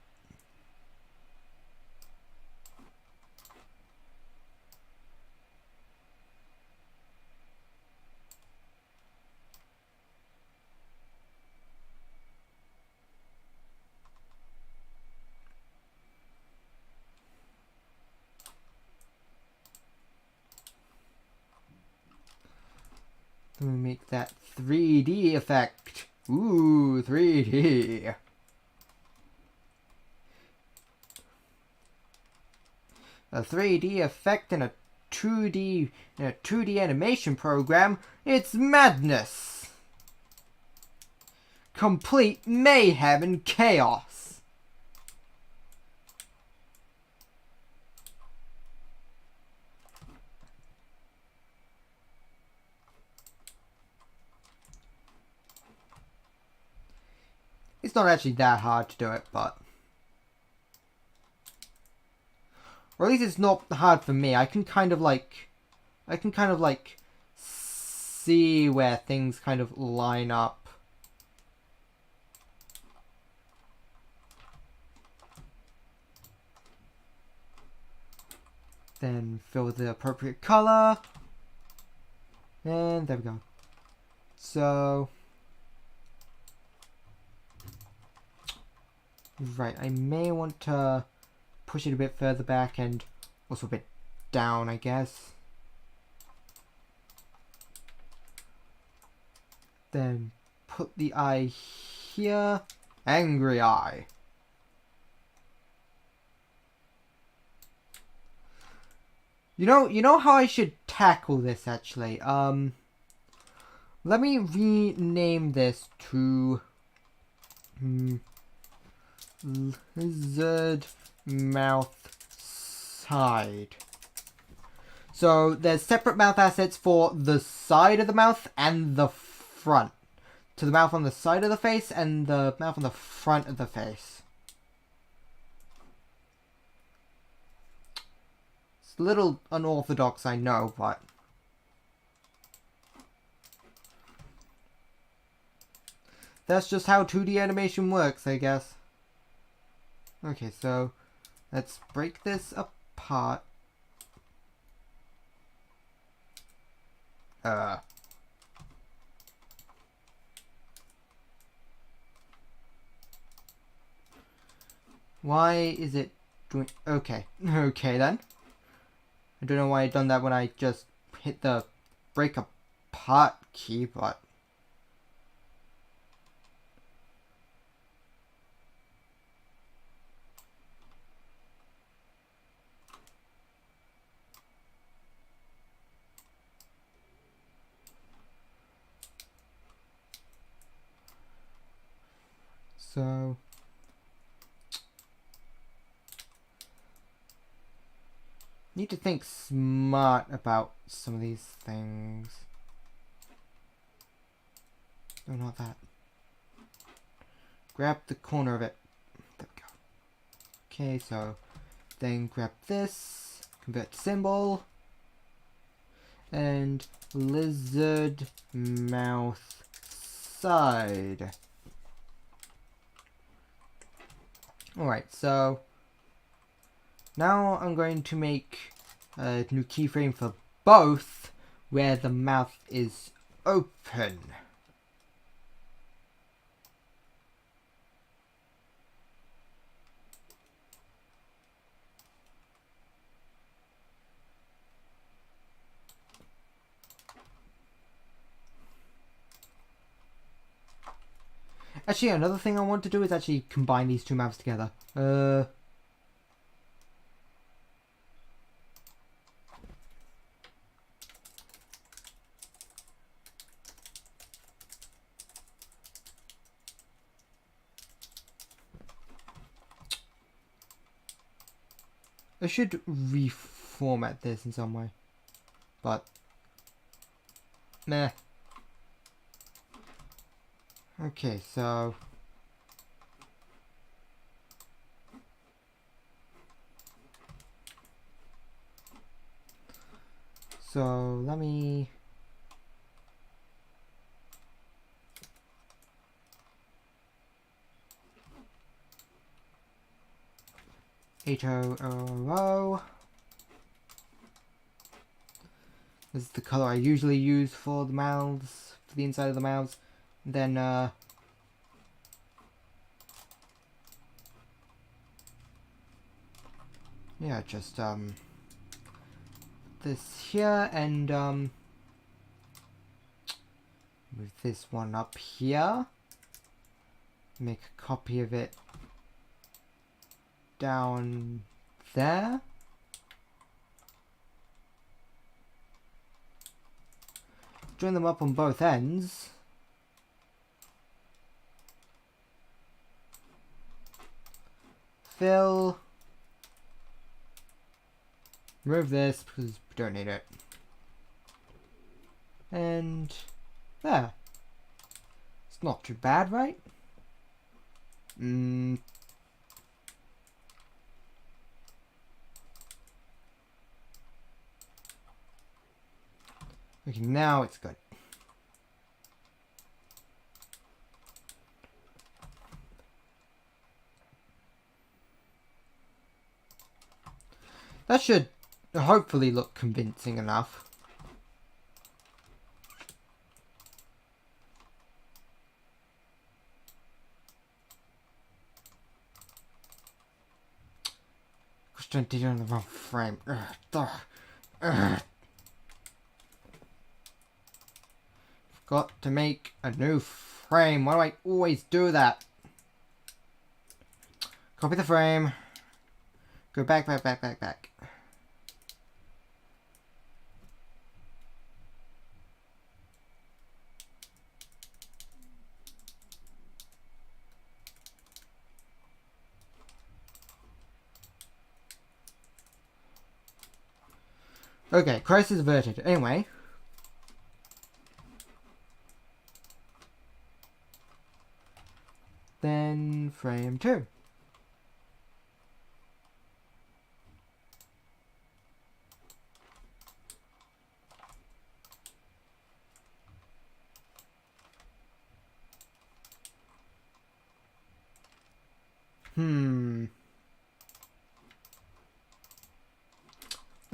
Then we make that 3D effect. Ooh, 3D. A 3D effect in a 2D animation program. It's madness. Complete mayhem and chaos. It's not actually that hard to do it, but... Or at least it's not hard for me. I can kind of like see where things kind of line up. Then fill with the appropriate color. And there we go. So... Right, I may want to push it a bit further back and also a bit down, I guess. Then put the eye here. Angry eye. You know how I should tackle this actually. Let me rename this to lizard mouth side. So there's separate mouth assets for the side of the mouth and the front. To the mouth on the side of the face and the mouth on the front of the face. It's a little unorthodox, I know, but... That's just how 2D animation works, I guess. Okay, so let's break this apart. Why is it doing... Okay. Okay, then. I don't know why I done that when I just hit the break apart key, but... So... Need to think smart about some of these things. No, not that. Grab the corner of it. There we go. Okay, so then grab this, convert symbol, and lizard mouth side. Alright, so now I'm going to make a new keyframe for both where the mouth is open. Actually, another thing I want to do is actually combine these two mouths together. I should reformat this in some way, but meh. Okay, so So let me... $800. This is the color I usually use for the mouths, for the inside of the mouths. Then, yeah, just, this here, and, move this one up here. Make a copy of it down there. Join them up on both ends. Fill. Remove this because we don't need it. And there. It's not too bad, right? Okay, now it's good. That should hopefully look convincing enough. Gosh, I did it on the wrong frame. Got to make a new frame. Why do I always do that? Copy the frame. Go back. Okay, crisis averted. Anyway. Then frame 2. Let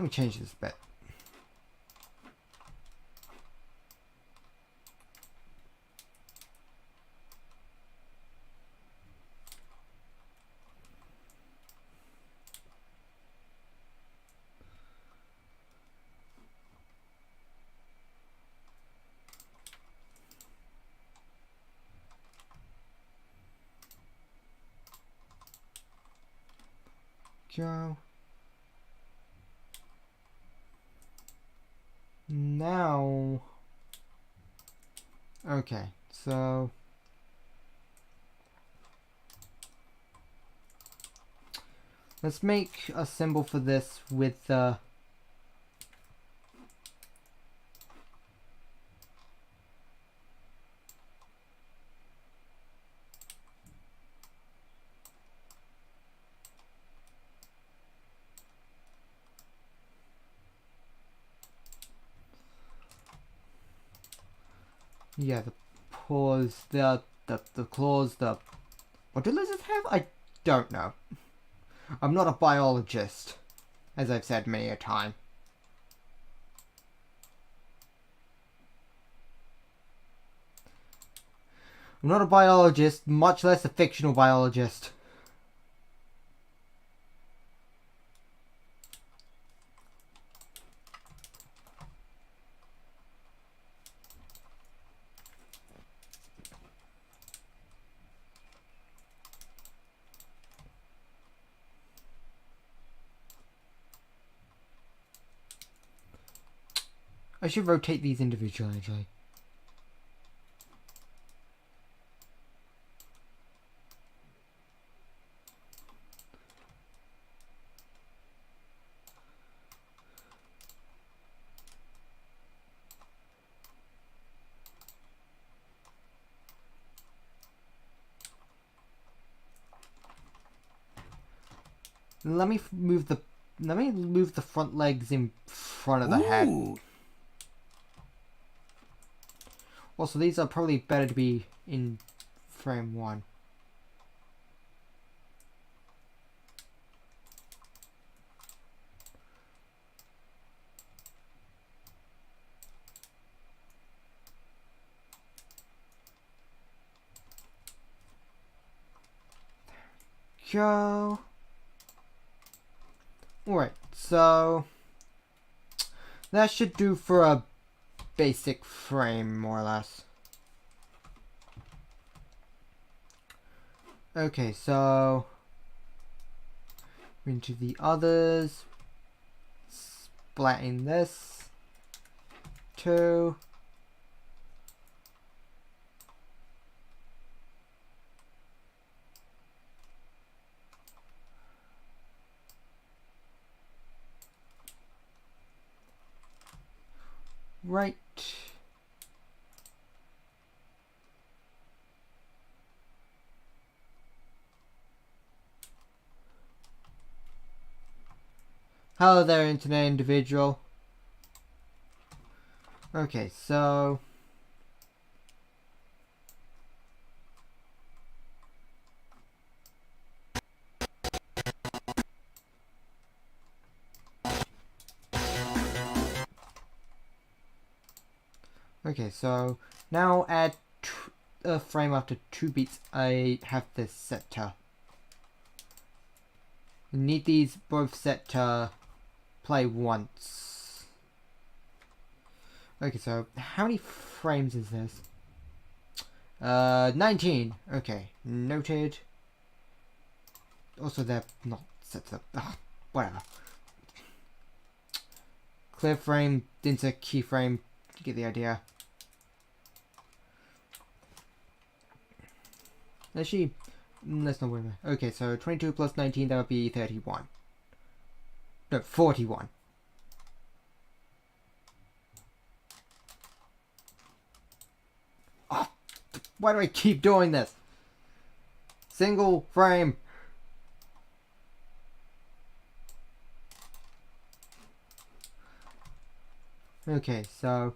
me change this a bit. Go. Now, okay, so let's make a symbol for this with the yeah, the paws, the claws, what do lizards have? I don't know. I'm not a biologist, as I've said many a time. I'm not a biologist, much less a fictional biologist. I should rotate these individually, actually. Let me move the front legs in front of the head. Also, these are probably better to be in frame 1. Go. Alright, so that should do for a basic frame, more or less. Okay, so into the others, splatting this, 2. Right. Hello there, internet individual. Okay, so now add a frame after 2 beats. I have this set to. You need these both set to play once. Okay, so how many frames is this? 19. Okay, noted. Also, they're not set to. Whatever. Clear frame, insert keyframe. You get the idea. Actually, let's not worry about it. Okay, so 22 plus 19, that would be 31. No, 41. Oh, why do I keep doing this? Single frame. Okay, so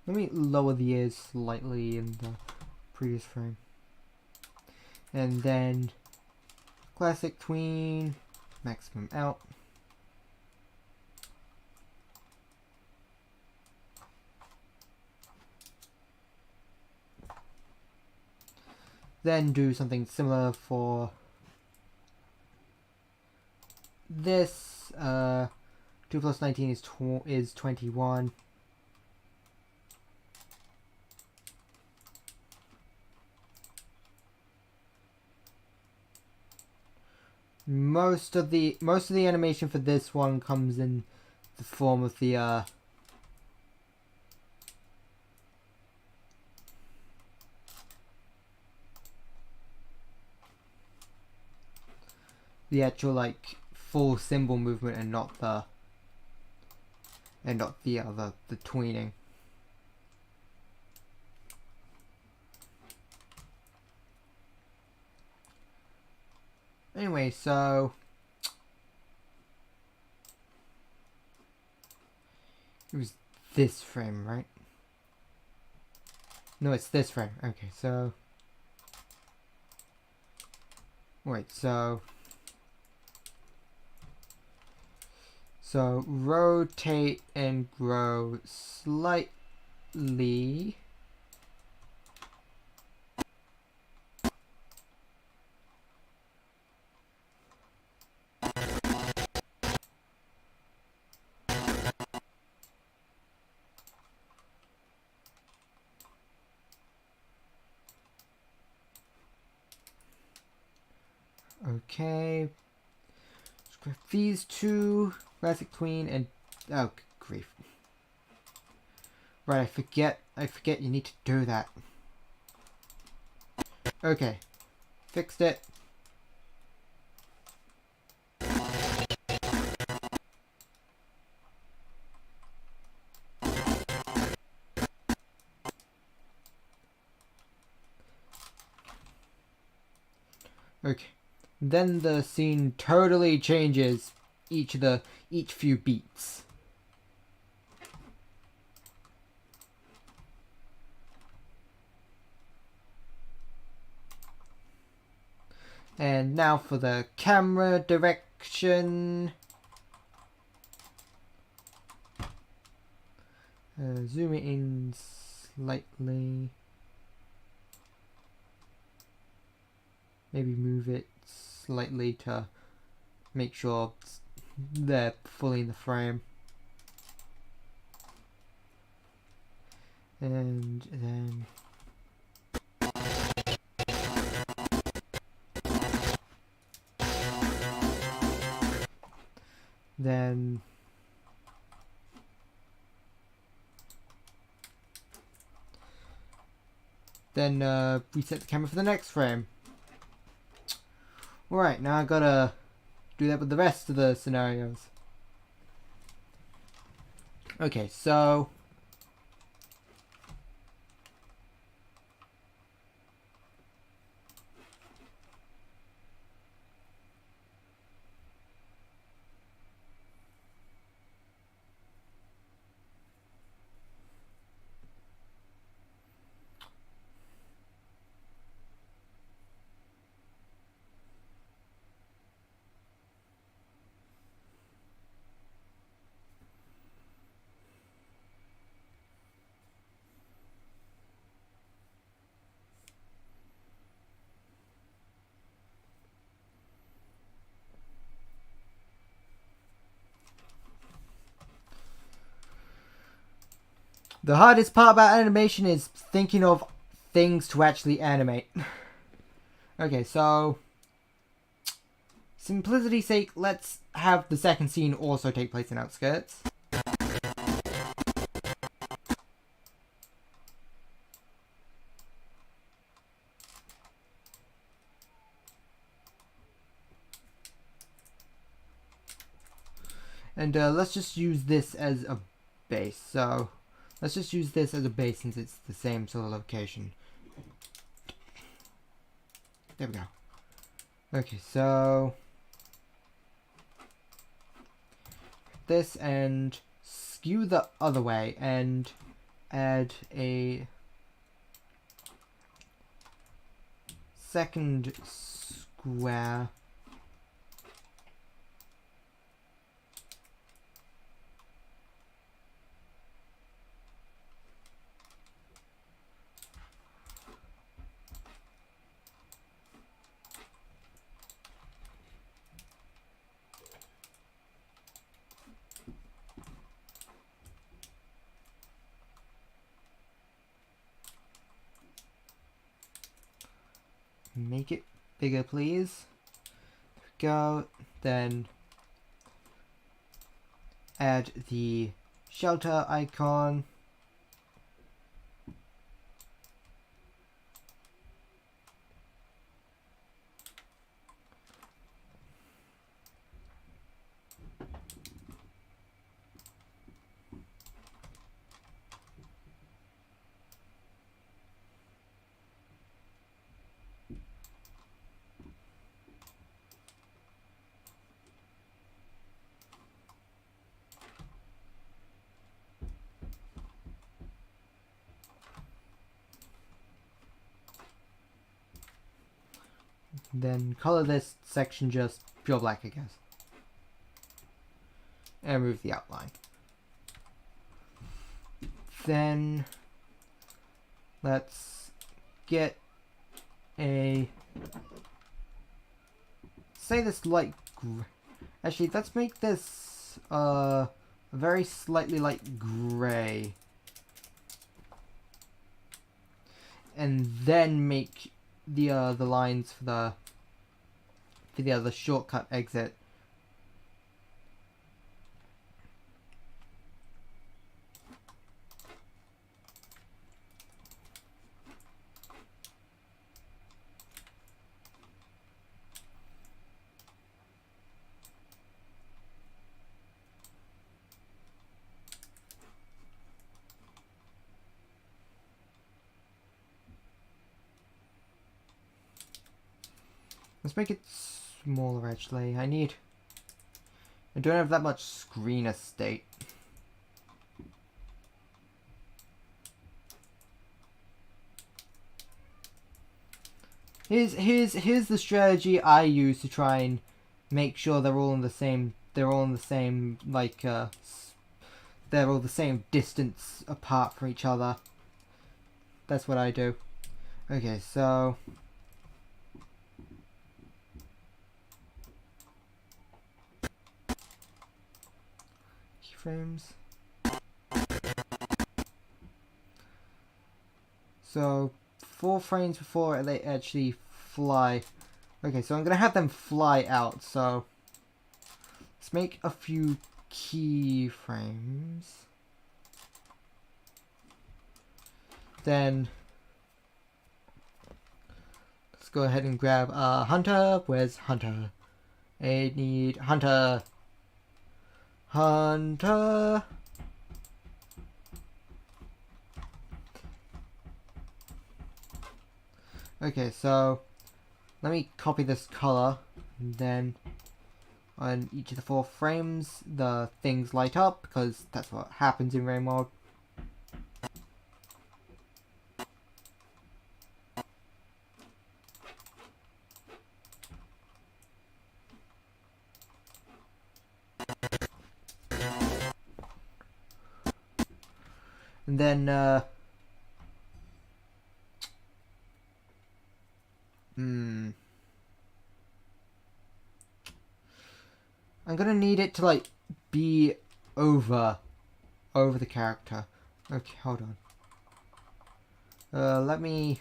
let me lower the ears slightly in the previous frame. And then classic tween, maximum out. Then do something similar for this. 2 plus 19 is 21. Most of the animation for this one comes in the form of the actual like full symbol movement and not the the tweening. Anyway, so it was this frame, right? No, it's this frame. Okay, so wait, so rotate and grow slightly. Okay. Scrap these two. Classic Queen and... Oh, grief. Right, I forget you need to do that. Okay. Fixed it. Okay. Then the scene totally changes each few beats. And now for the camera direction. Zoom it in slightly. Maybe move it slightly to make sure they're fully in the frame. And then reset the camera for the next frame. Alright, now I gotta do that with the rest of the scenarios. Okay, so the hardest part about animation is thinking of things to actually animate. Okay, so simplicity's sake, let's have the second scene also take place in Outskirts. And let's just use this as a base. So let's just use this as a base since it's the same sort of location. There we go. Okay, so this and skew the other way and add a second square. Make it bigger, please. There we go. Then add the shelter icon. Then color this section just pure black, I guess. And remove the outline. Then let's get a, say this light actually, let's make this a very slightly light gray. And then make the lines for for the other shortcut exit. Let's make it smaller actually. I don't have that much screen estate. Here's the strategy I use to try and make sure they're all in the same like they're all the same distance apart from each other. That's what I do. Okay, so keyframes. So 4 frames before they actually fly. Okay, so I'm gonna have them fly out, so let's make a few keyframes. Then let's go ahead and grab Hunter. Where's Hunter? I need Hunter. Hunter. Okay, so let me copy this color, and then on each of the 4 frames the things light up, because that's what happens in rain mode. And then I'm gonna need it to like be over the character. Okay, hold on. Let me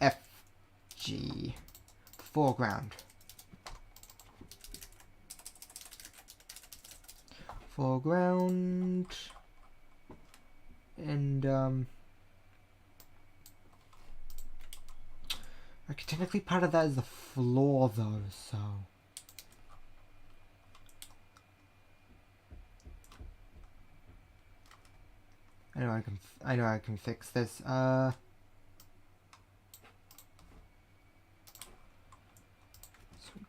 FG foreground. Foreground, and okay, technically part of that is the floor though, so I know I can fix this. So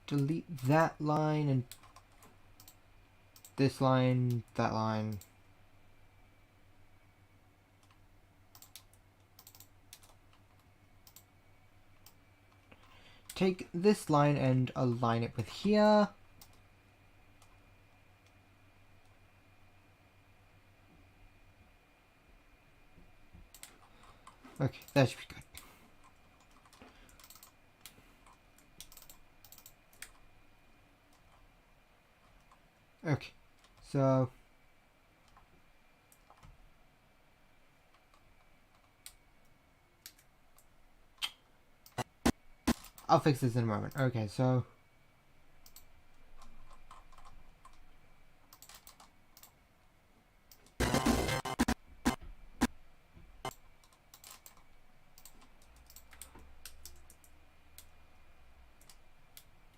delete that line and this line, that line. Take this line and align it with here. Okay, that should be good. Okay, so I'll fix this in a moment. Okay, so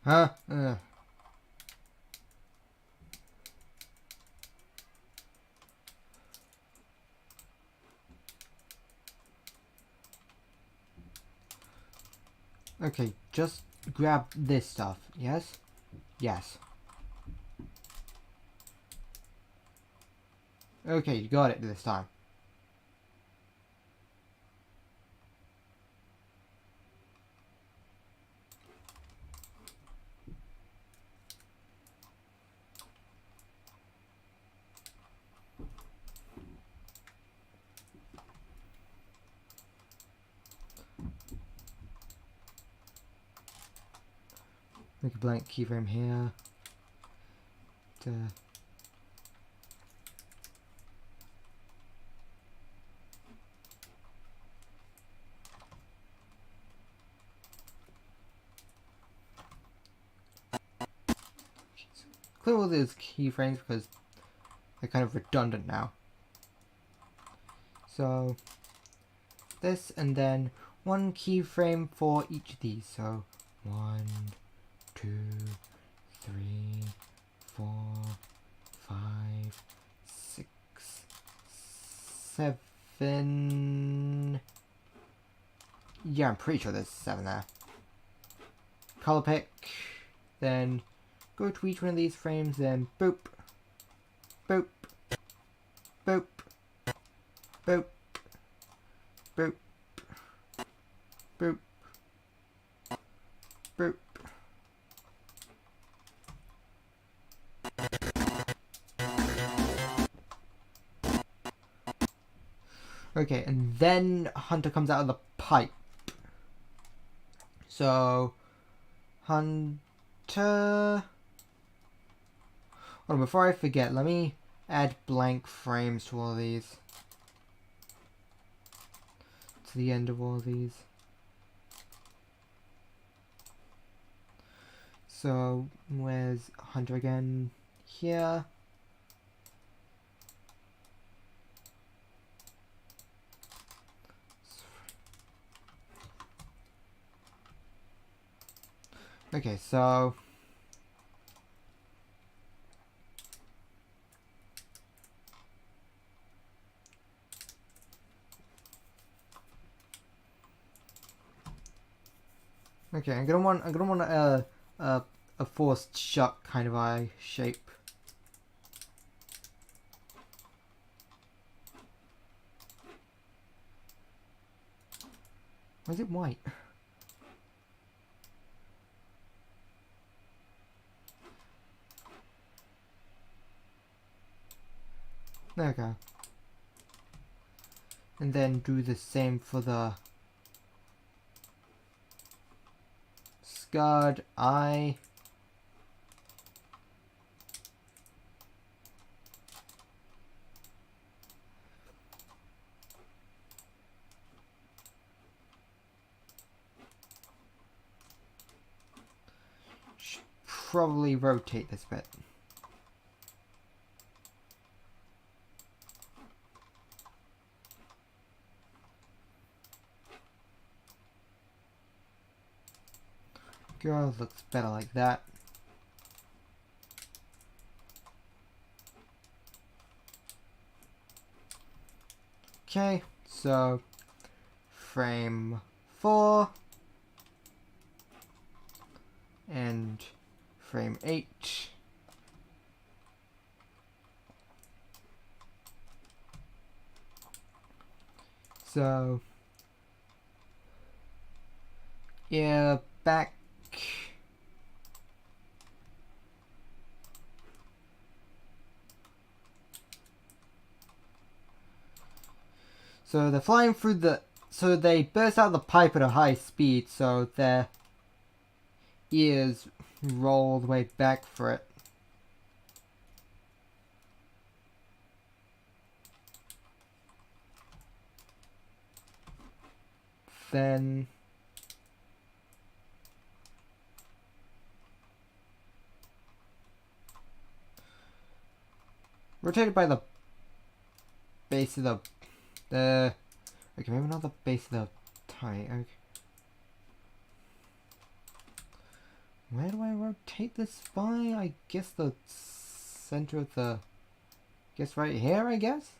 huh? Okay, just grab this stuff. Yes? Yes. Okay, you got it this time. Make a blank keyframe here. clear all those keyframes because they're kind of redundant now. So this, and then one keyframe for each of these. So 1, 2, 3, 4, 5, 6, 7. Yeah, I'm pretty sure there's 7 there. Color pick, then go to each one of these frames, then boop, boop, boop, boop, boop, boop, boop. Okay, and then Hunter comes out of the pipe. So Hunter... Hold on, before I forget, let me add blank frames to all of these. To the end of all of these. So, where's Hunter again? Here. Okay, so... Okay, I'm gonna want a forced shut kind of eye shape. Why is it white? There we go. And then do the same for the scarred eye. Should probably rotate this bit. Girl, looks better like that. Okay, so frame 4 and frame 8. So yeah, back. So they're flying through the... So they burst out of the pipe at a high speed, so their ears roll all the way back for it. Then... rotated by the base of the... Okay, maybe not the base of the tie. Okay. Where do I rotate this by? I guess the center of the... guess right here, I guess?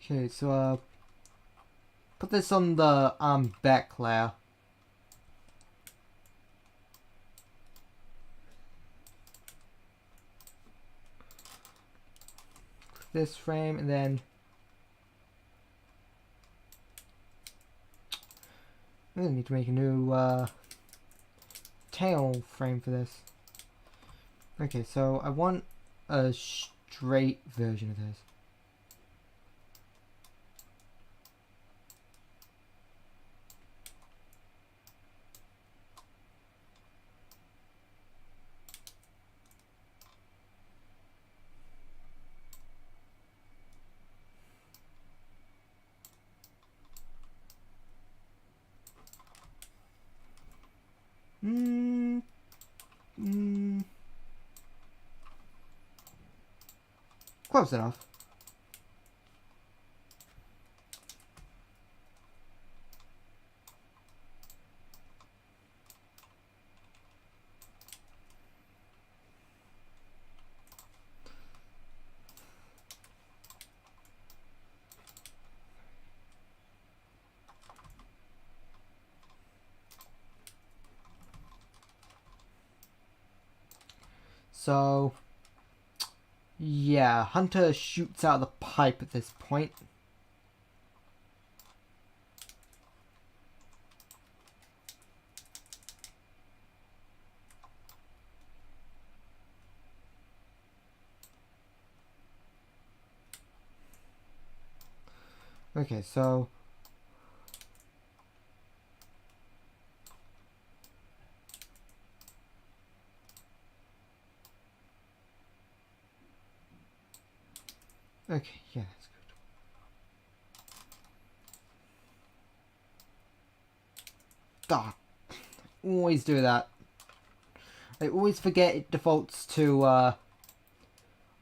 Okay, so put this on the back layer. This frame, and then I need to make a new tail frame for this. Okay, so I want a straight version of this. Close enough. So, yeah, Hunter shoots out of the pipe at this point. Okay, so okay, yeah, that's good. Ah, always do that. I always forget it defaults to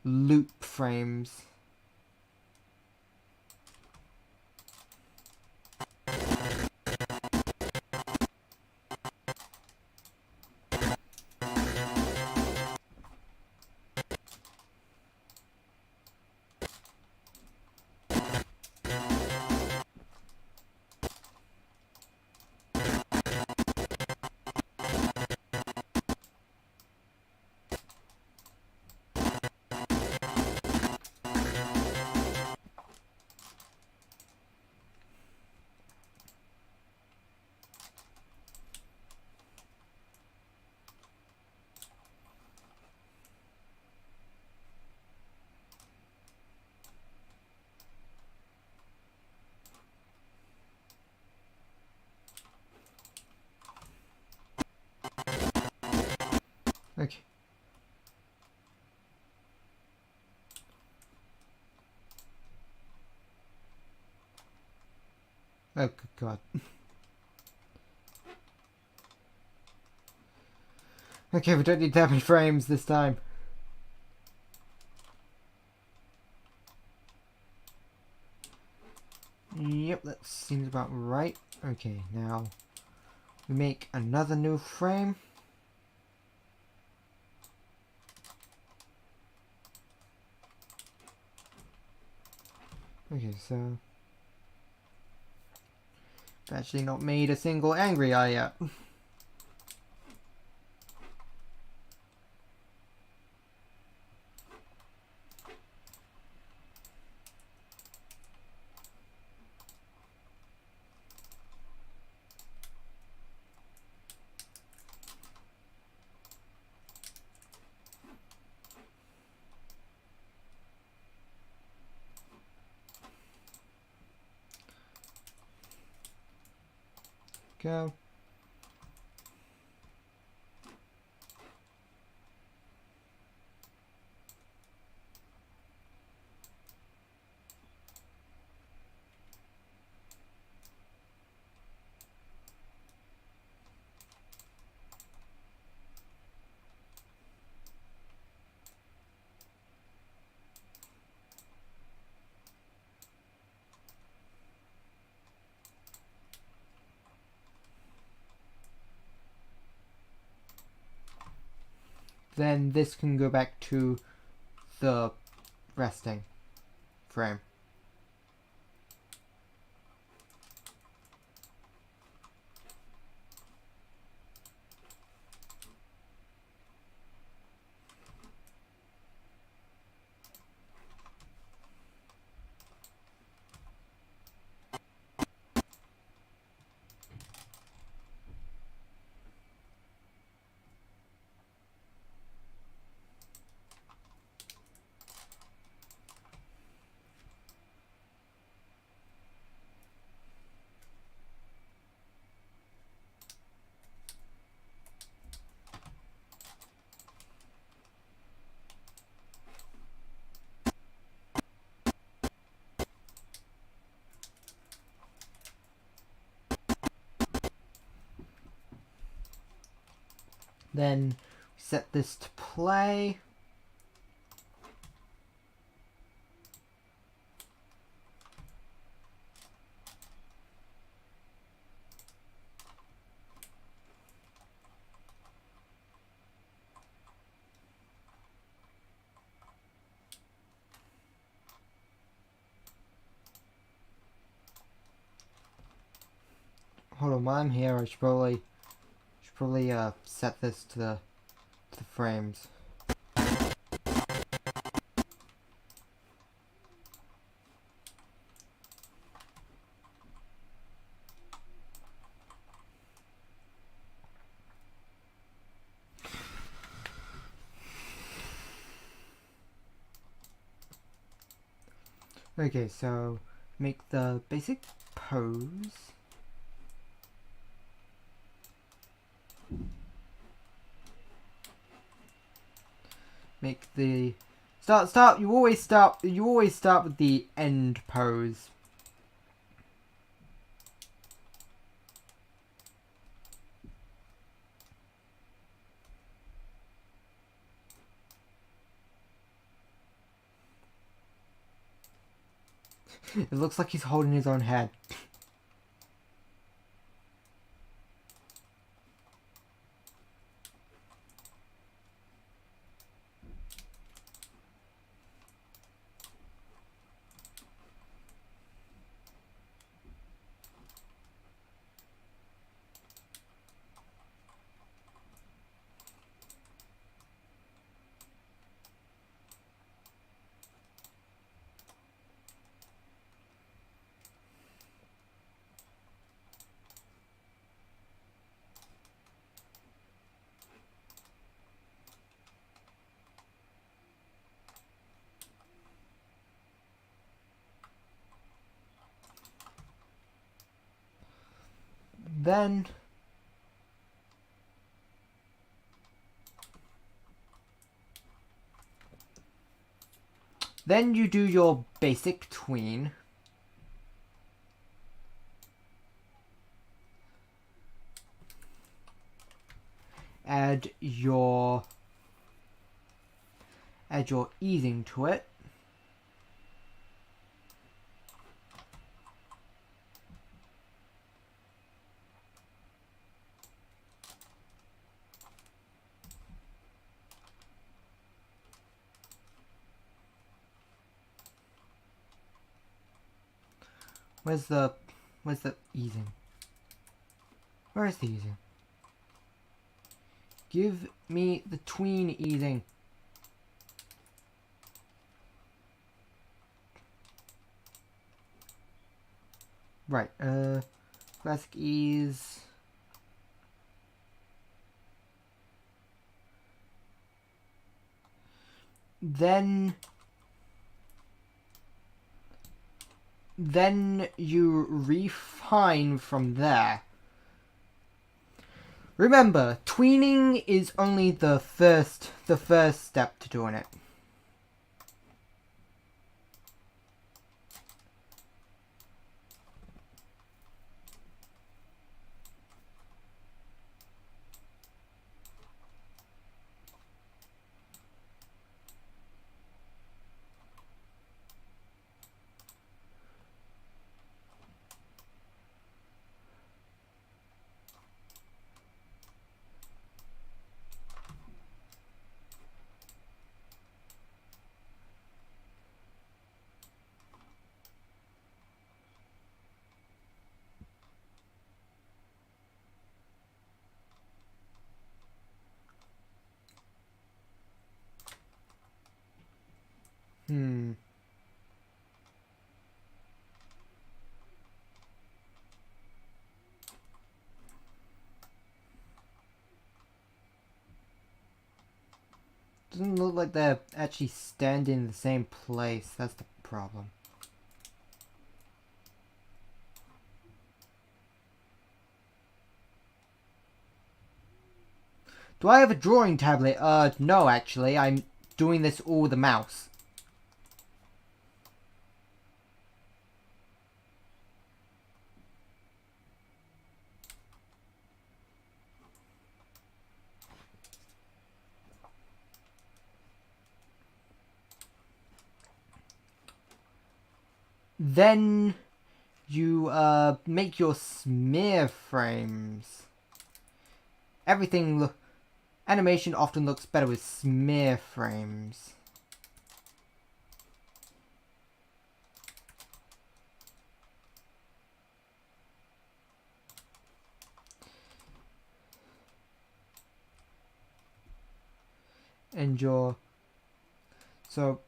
loop frames. Okay. Oh, good God. Okay, we don't need that many frames this time. Yep, that seems about right. Okay, now we make another new frame. Okay, so I've actually not made a single angry eye yet. Go. Then this can go back to the resting frame. Then set this to play. Hold on, while I'm here, I should probably set this to the frames. Okay, so make the basic pose. Make the start. You always start with the end pose. It looks like he's holding his own head. Then you do your basic tween. Add your easing to it. Where's the easing? Where is the easing? Give me the tween easing. Right, classic ease. Then you refine from there. Remember, tweening is only the first step to doing it. Doesn't look like they're actually standing in the same place. That's the problem. Do I have a drawing tablet? No, actually. I'm doing this all with the mouse. Then you make your smear frames. Animation often looks better with smear frames. And so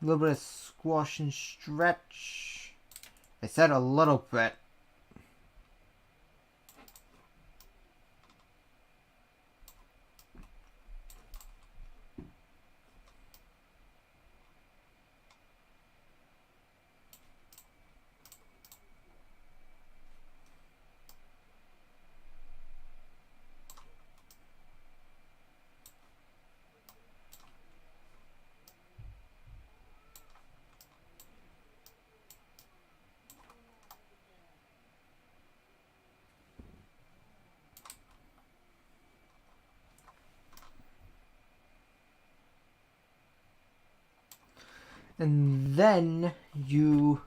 a little bit of squash and stretch. I said a little bit. And then you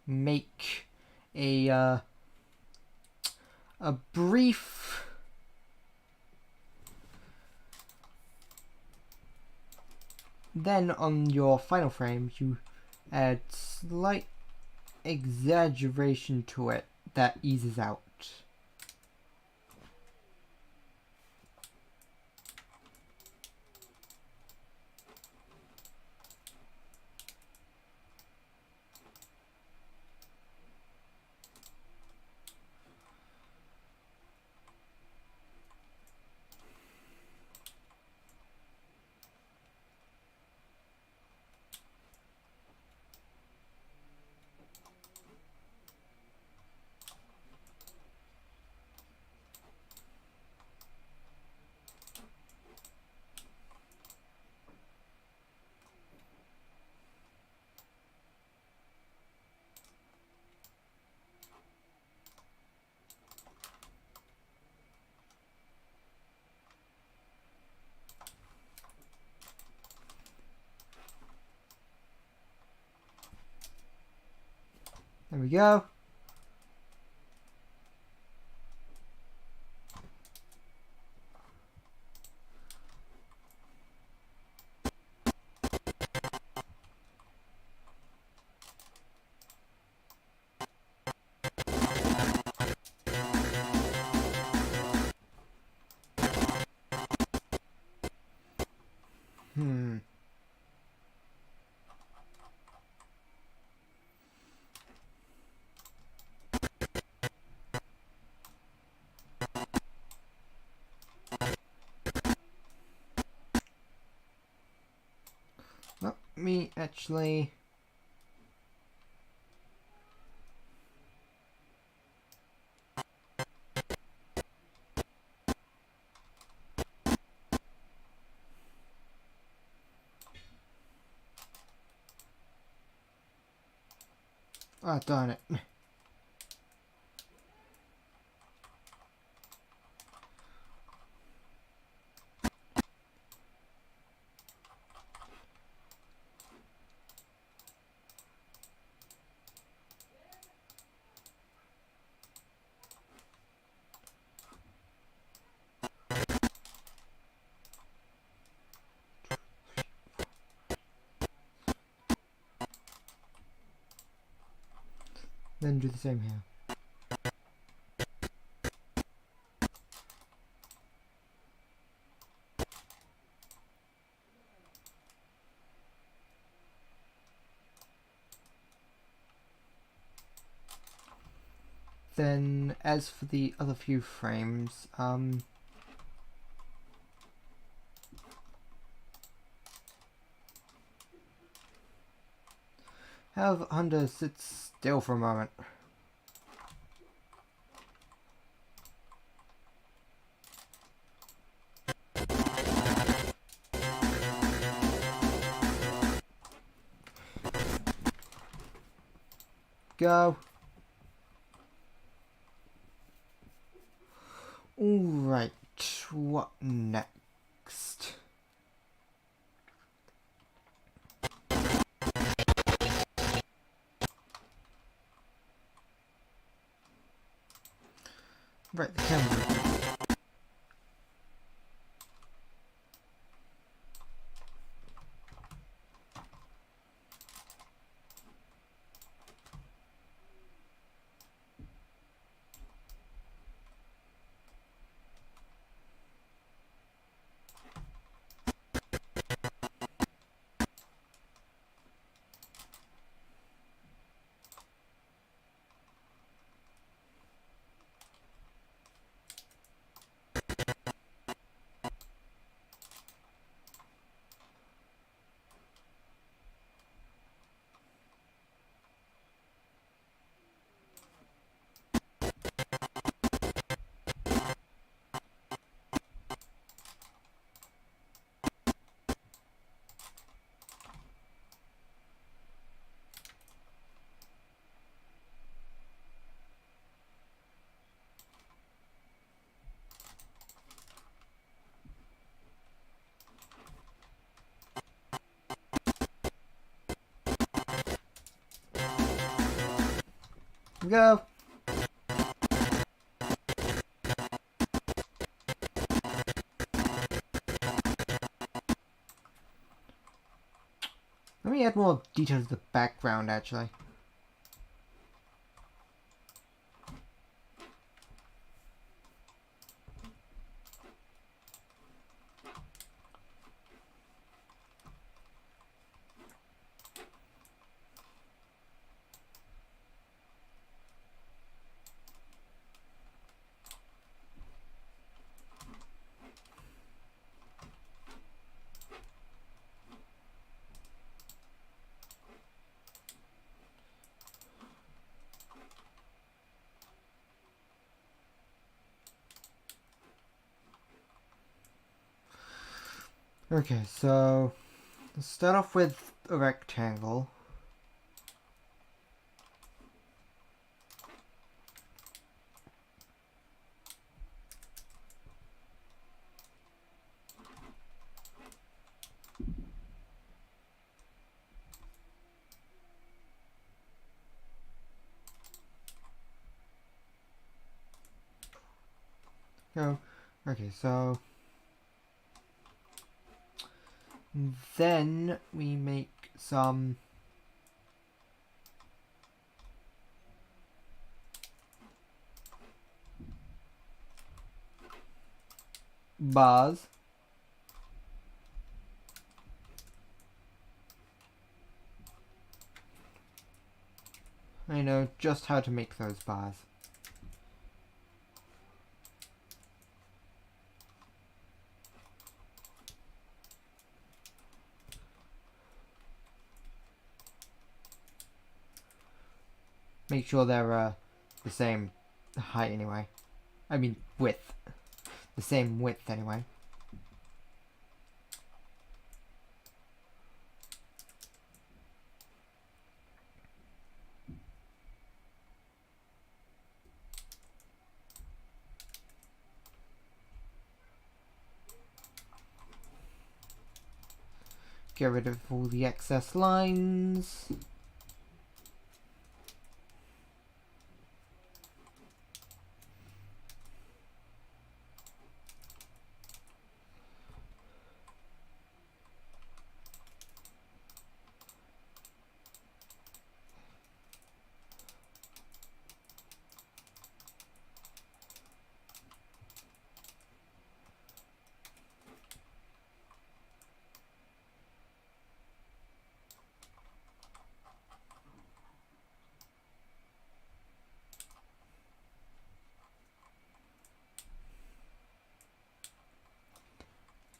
make a brief then on your final frame you add slight exaggeration to it that eases out. There we go. Let me actually... Ah, darn it. Then do the same here. Then, as for the other few frames, have Hunter sit still for a moment. go. Alright, what next? Right, the camera. Go. Let me add more details to the background, actually. Okay, so let's start off with a rectangle. Go. Okay, so then we make some bars. I know just how to make those bars. Make sure they're the same height anyway. I mean width. The same width anyway. Get rid of all the excess lines.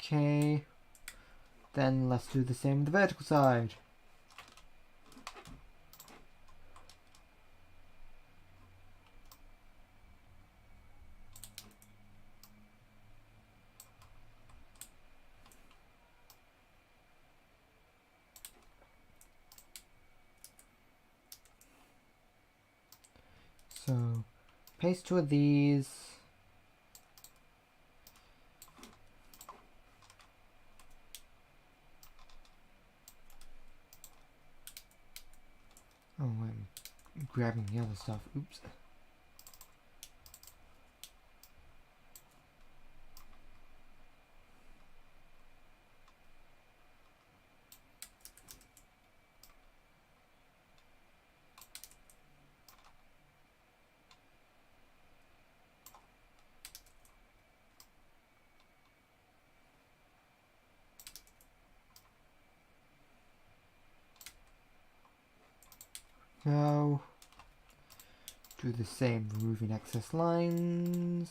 Okay, then let's do the same with the vertical side. paste 2 of these. Oh, I'm grabbing the other stuff. Oops. Now, do the same, removing excess lines.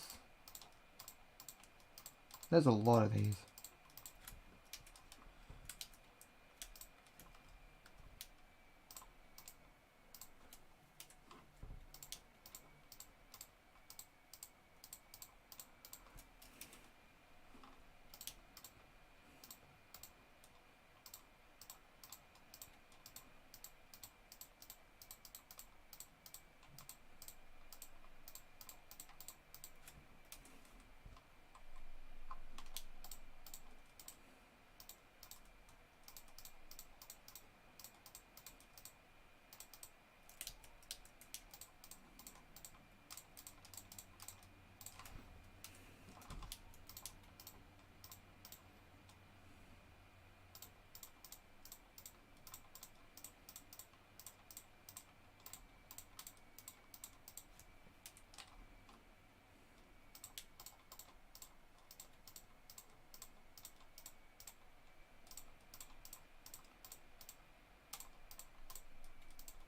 There's a lot of these.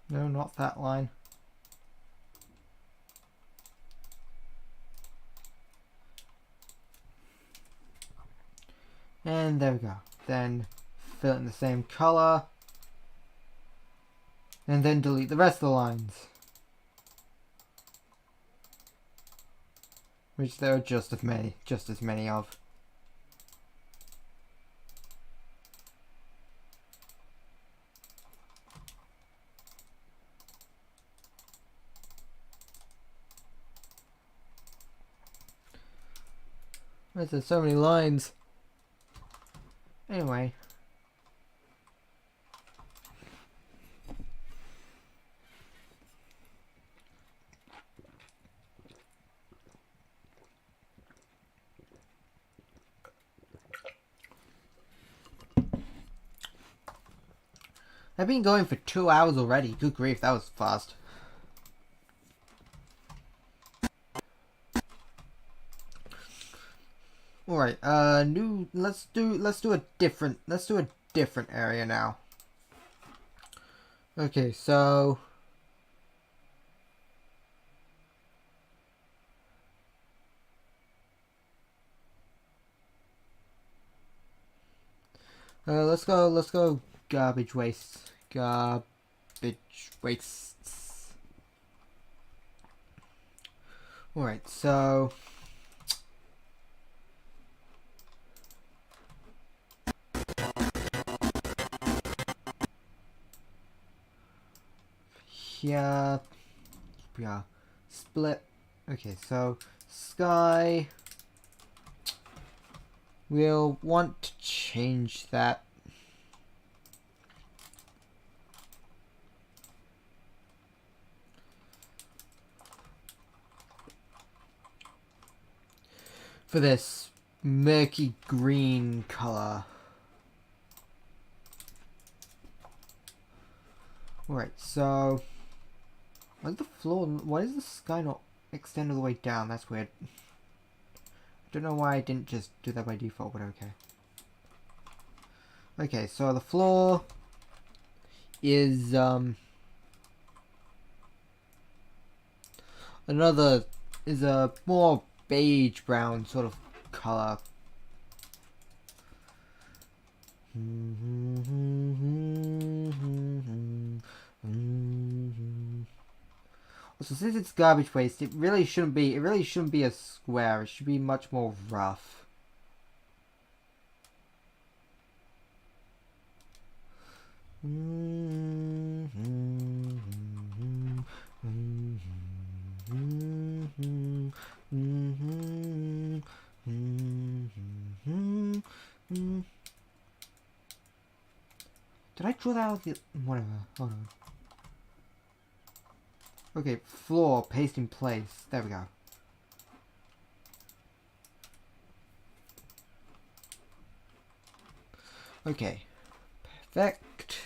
No, not that line. And there we go. Then fill it in the same color. And then delete the rest of the lines. Which there are just as many of. There's so many lines. Anyway. I've been going for 2 hours already. Good grief, that was fast. Alright, let's do a different area now. Okay, so let's go garbage wastes. Alright, so here, yeah, split. Okay, so sky, we'll want to change that. For this murky green color. Alright, so why is the floor, why is the sky not extend all the way down? That's weird. I don't know why I didn't just do that by default, but okay. Okay, so the floor is a more beige brown sort of color. So since it's garbage waste, it really shouldn't be a square. It should be much more rough. Did I draw that out? Whatever. Hold on. Okay, floor, paste in place. There we go. Okay. Perfect.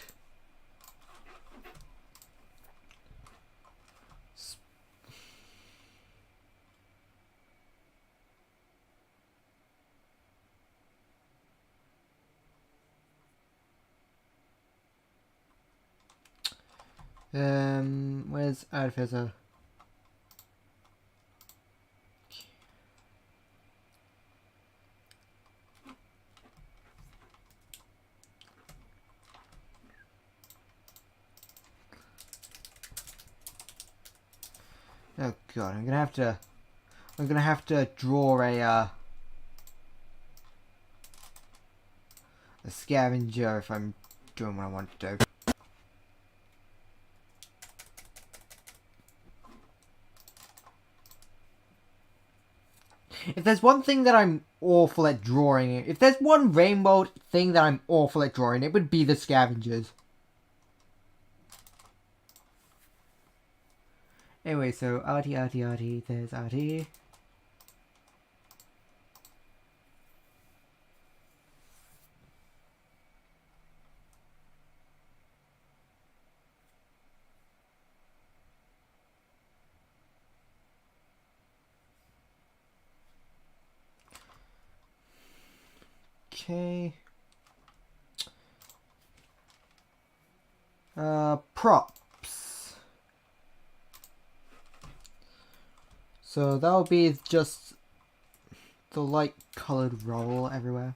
Where's Artificer? Oh god, I'm gonna have to draw a scavenger if I'm doing what I want to do. If there's one thing that I'm awful at drawing, if there's one rainbow thing that I'm awful at drawing, it would be the scavengers. Anyway, so arty, there's arty. Okay. Props. So that'll be just the light colored roll everywhere.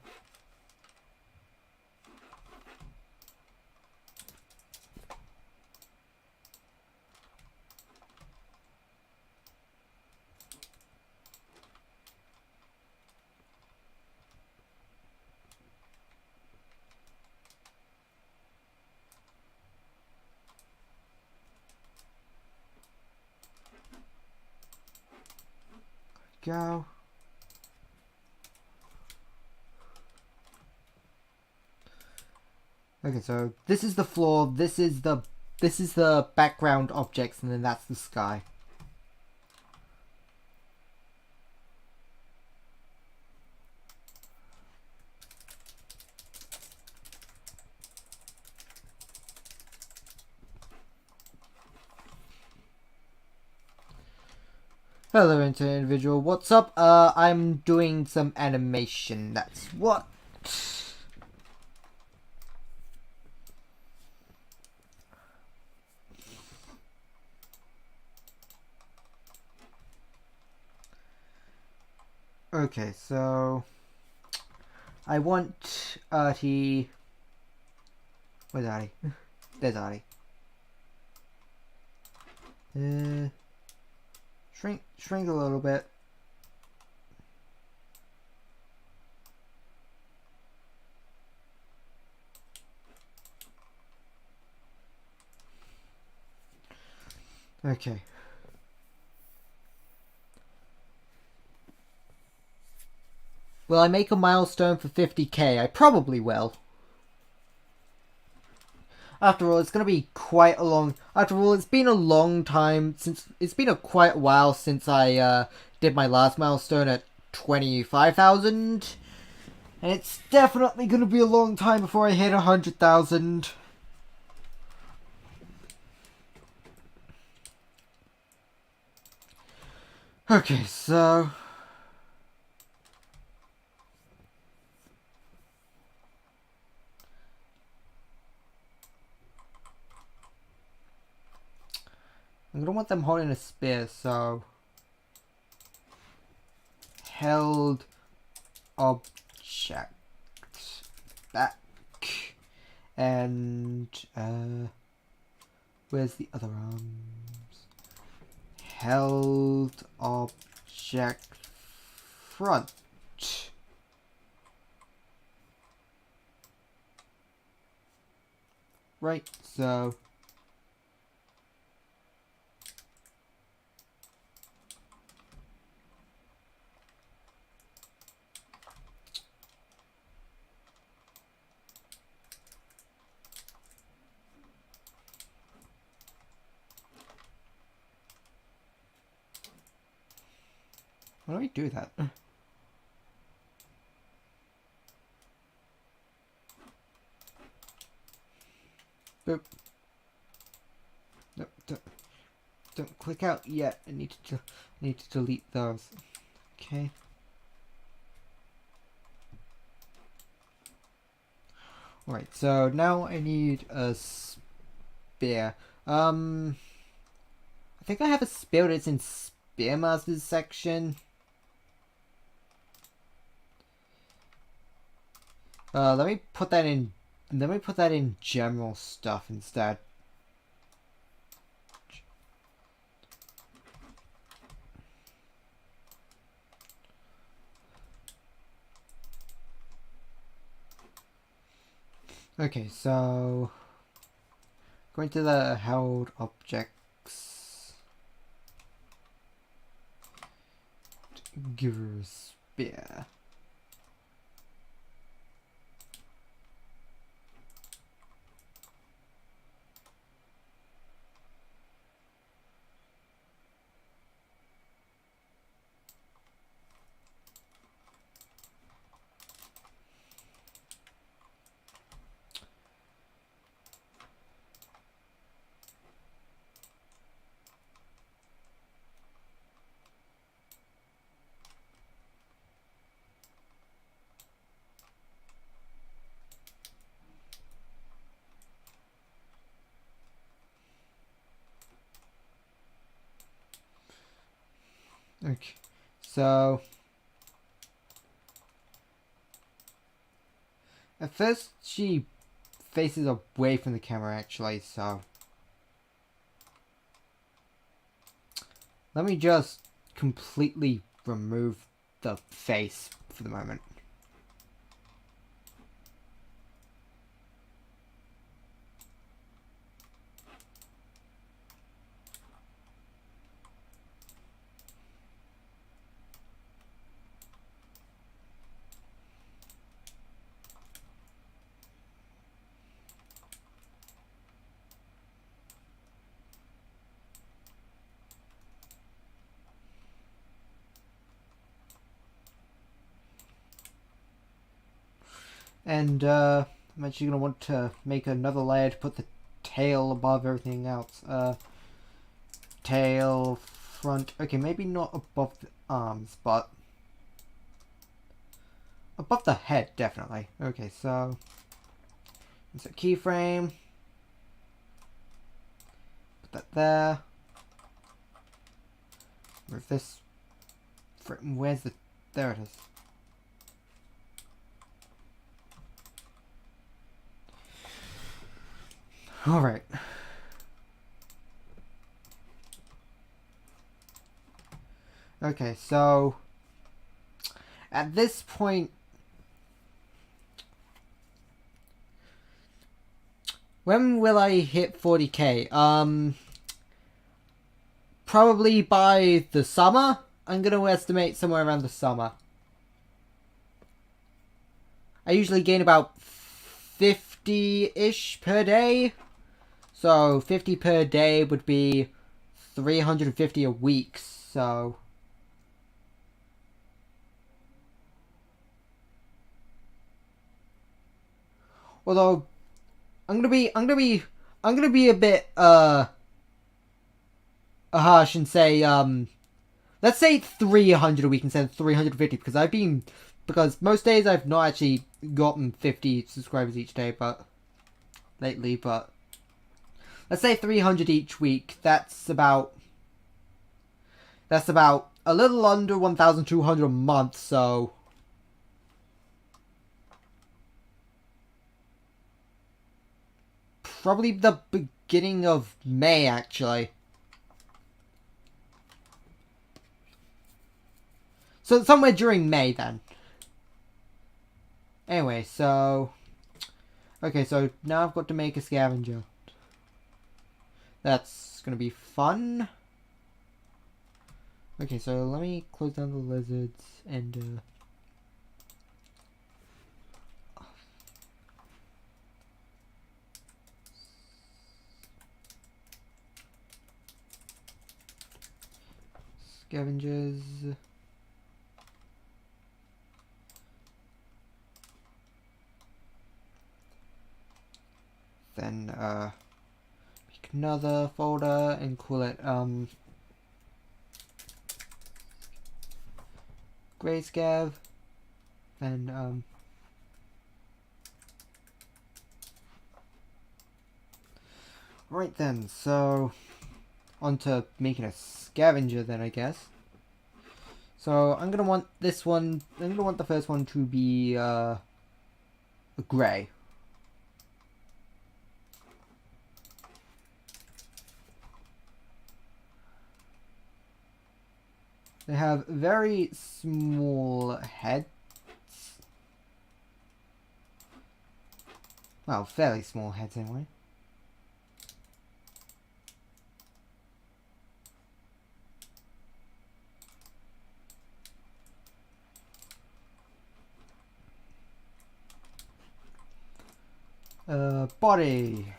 Go. Okay, so this is the floor, this is the background objects, and then that's the sky. Hello, internet individual. What's up? I'm doing some animation. That's what. Okay, so I want Artie. Where's Artie? There's Artie. Shrink a little bit. Okay. Will I make a milestone for 50k? I probably will. After all, it's going to be quite a long... After all, it's been a long time since... It's been quite a while since I did my last milestone at 25,000. And it's definitely going to be a long time before I hit 100,000. Okay, so... I'm gonna want them holding a spear, so... Held object back. And, where's the other arms? Held object front. Right, so... How do I do that? Boop. No, don't click out yet. I need to delete those. Okay. Alright, so now I need a spear. I think I have a spear that's in Spearmaster's section. Let me put that in general stuff instead. Okay, so going to the held objects. Give her a spear. Okay, so at first she faces away from the camera actually, so let me just completely remove the face for the moment. And I'm actually going to want to make another layer to put the tail above everything else. Tail, front. Okay, maybe not above the arms, but above the head, definitely. Okay, so insert keyframe. Put that there. Move this. Where's the... There it is. Alright. Okay, so at this point, when will I hit 40k? Probably by the summer. I'm gonna estimate somewhere around the summer. I usually gain about 50-ish per day. So 50 per day would be 350 a week, so although I'm gonna be a bit harsh and say let's say 300 a week instead of 350 because most days I've not actually gotten 50 subscribers each day, but lately, but let's say 300 each week. That's about a little under 1,200 a month, so probably the beginning of May, actually. So somewhere during May, then. Anyway, so... Okay, so now I've got to make a scavenger. That's gonna be fun. Okay, so let me close down the lizards and... Scavengers. Then make another folder and call it grayscav. Then right then, so on to making a scavenger then, I guess. So I'm gonna want this one. I'm gonna want the first one to be a gray. They have very small heads. Well, fairly small heads anyway. Body.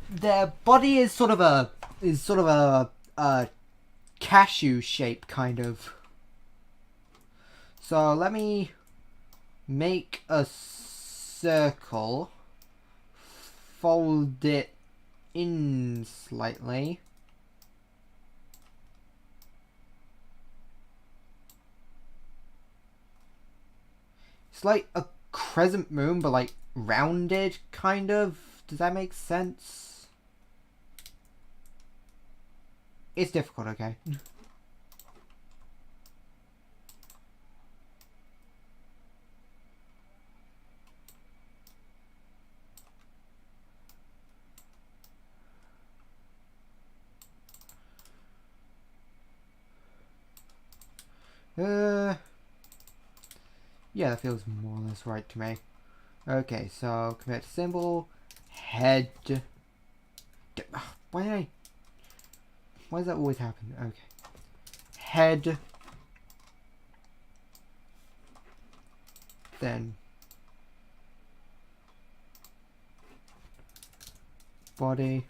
Their body is sort of a cashew shape, kind of. So let me make a circle, fold it in slightly. It's like a crescent moon, but like rounded, kind of. Does that make sense? It's difficult, okay. Yeah, that feels more or less right to me. Okay, so convert to symbol, head. Why does that always happen? Okay. Head. Then body.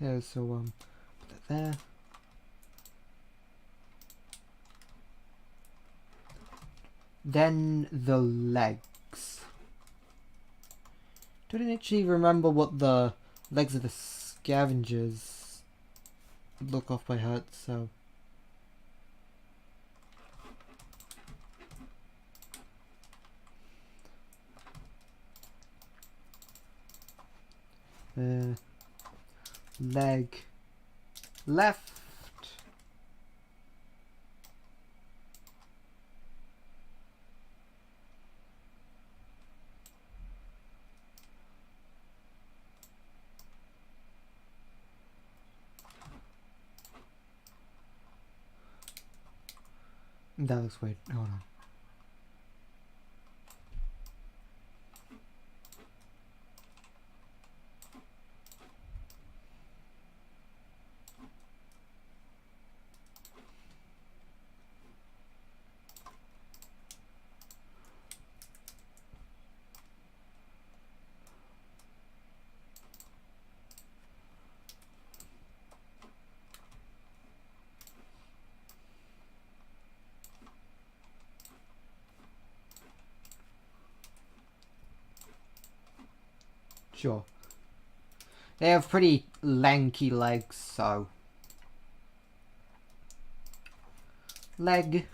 Yeah, so put that there. Then the legs. Don't actually remember what the legs of the scavengers look off by heart, so leg left. That looks weird. Hold on. Sure. They have pretty lanky legs, so leg.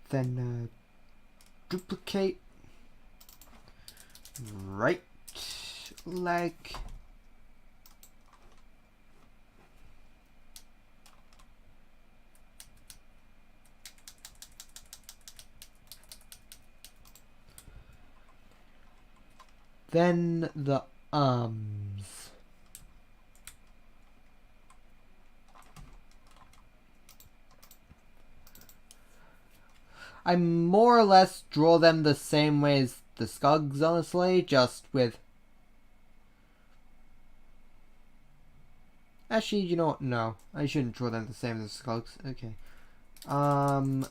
Then duplicate right leg. Then the arms. I more or less draw them the same way as the skugs, honestly, just with... Actually, you know what? No, I shouldn't draw them the same as the skugs. Okay.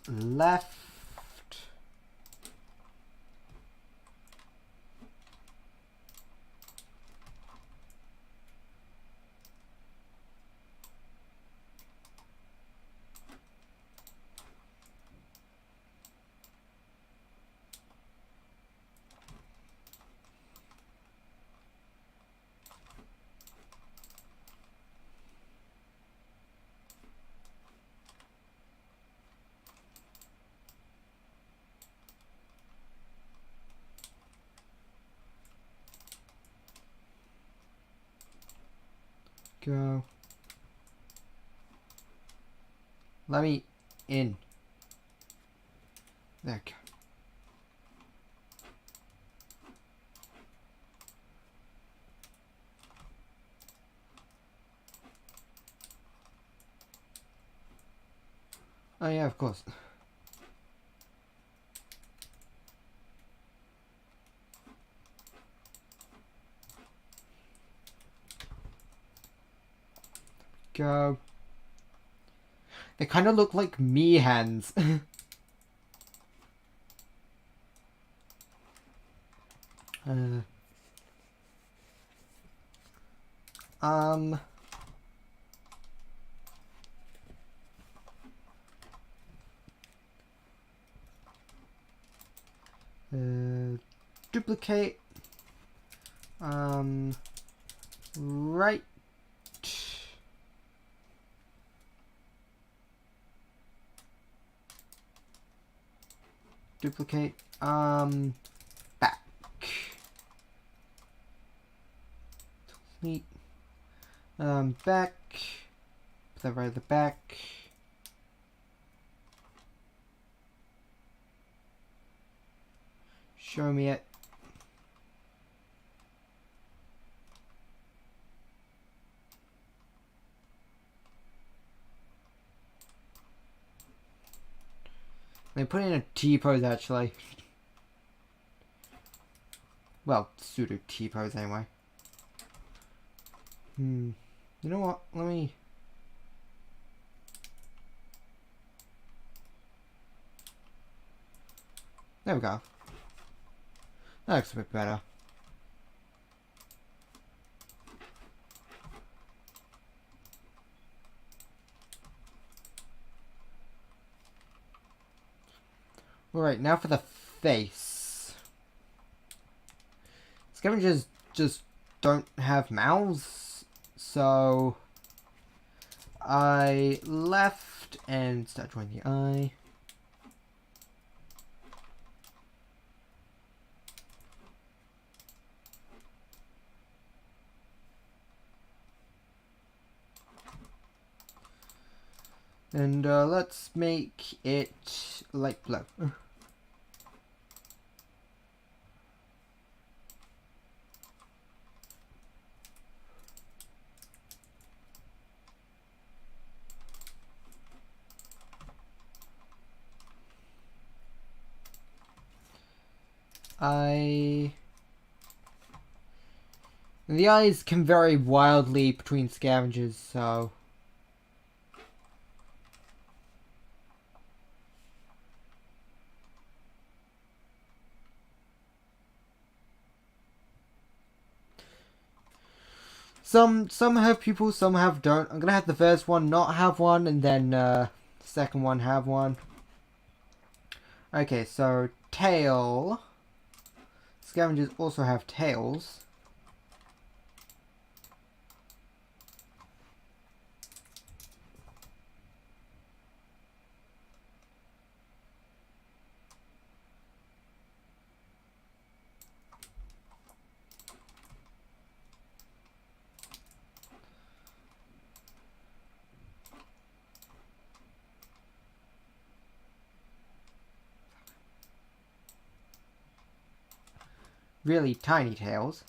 Left. Go. Let me in. There we go. Oh yeah, of course. Go. They kind of look like me hands. uh, um. Duplicate. Right. Duplicate. Back. Delete. Back. Put that right at the back. Show me it. They put in a T-pose actually. Well, pseudo T-pose anyway. You know what? Let me... There we go. That looks a bit better. Alright, now for the face. Scavengers just don't have mouths, so I left and start drawing the eye. And let's make it light blue. The eyes can vary wildly between scavengers, so... Some have pupils, some don't. I'm gonna have the first one not have one, and then the second one have one. Okay, so tail. Scavengers also have tails. Really tiny tails.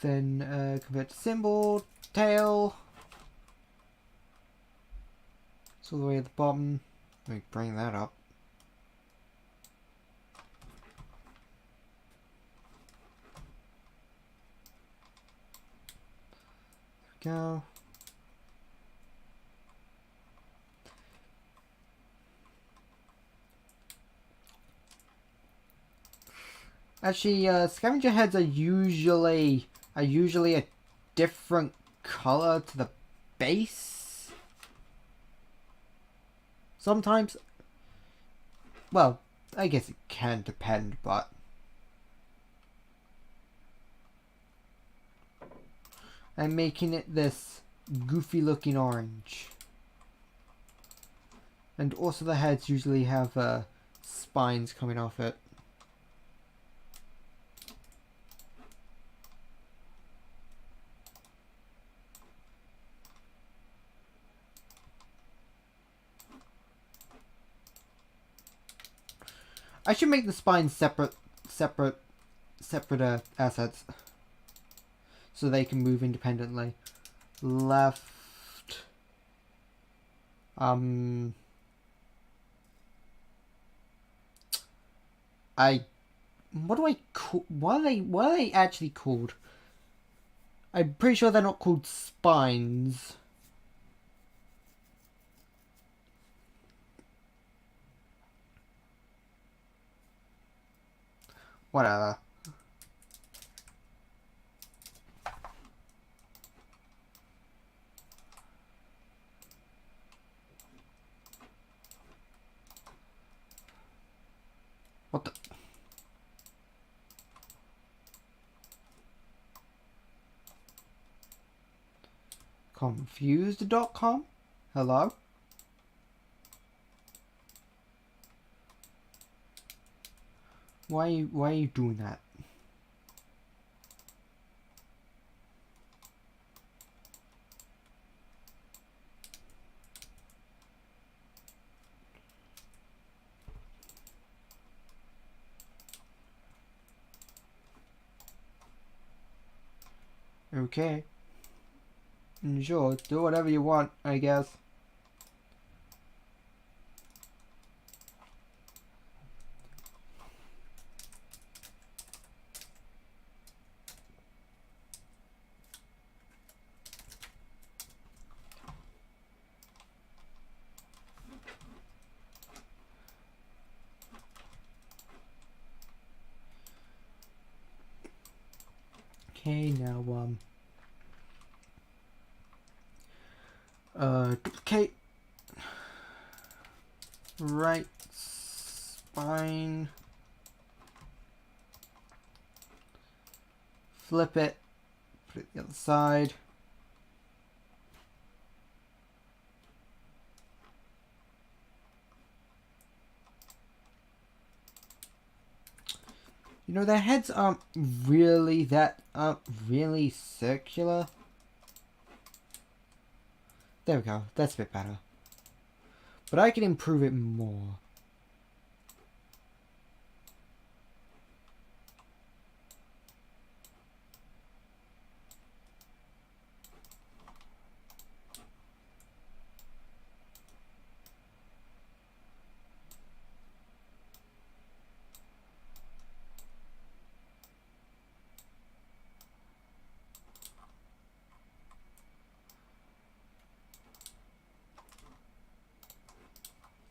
Then convert to symbol, tail. It's all the way at the bottom. Let me bring that up. There we go. Actually, scavenger heads are usually a different color to the base. Sometimes, well, I guess it can depend, but and making it this goofy looking orange. And also the heads usually have spines coming off it. I should make the spines separate assets so they can move independently. Left. What do I call? What are they actually called? I'm pretty sure they're not called spines. Whatever. What the? Confused.com? Hello? Why are you doing that? Okay. Sure, do whatever you want, I guess. Okay, now, duplicate. Right spine. Flip it. Put it the other side. You know, their heads aren't really circular. There we go. That's a bit better. But I can improve it more.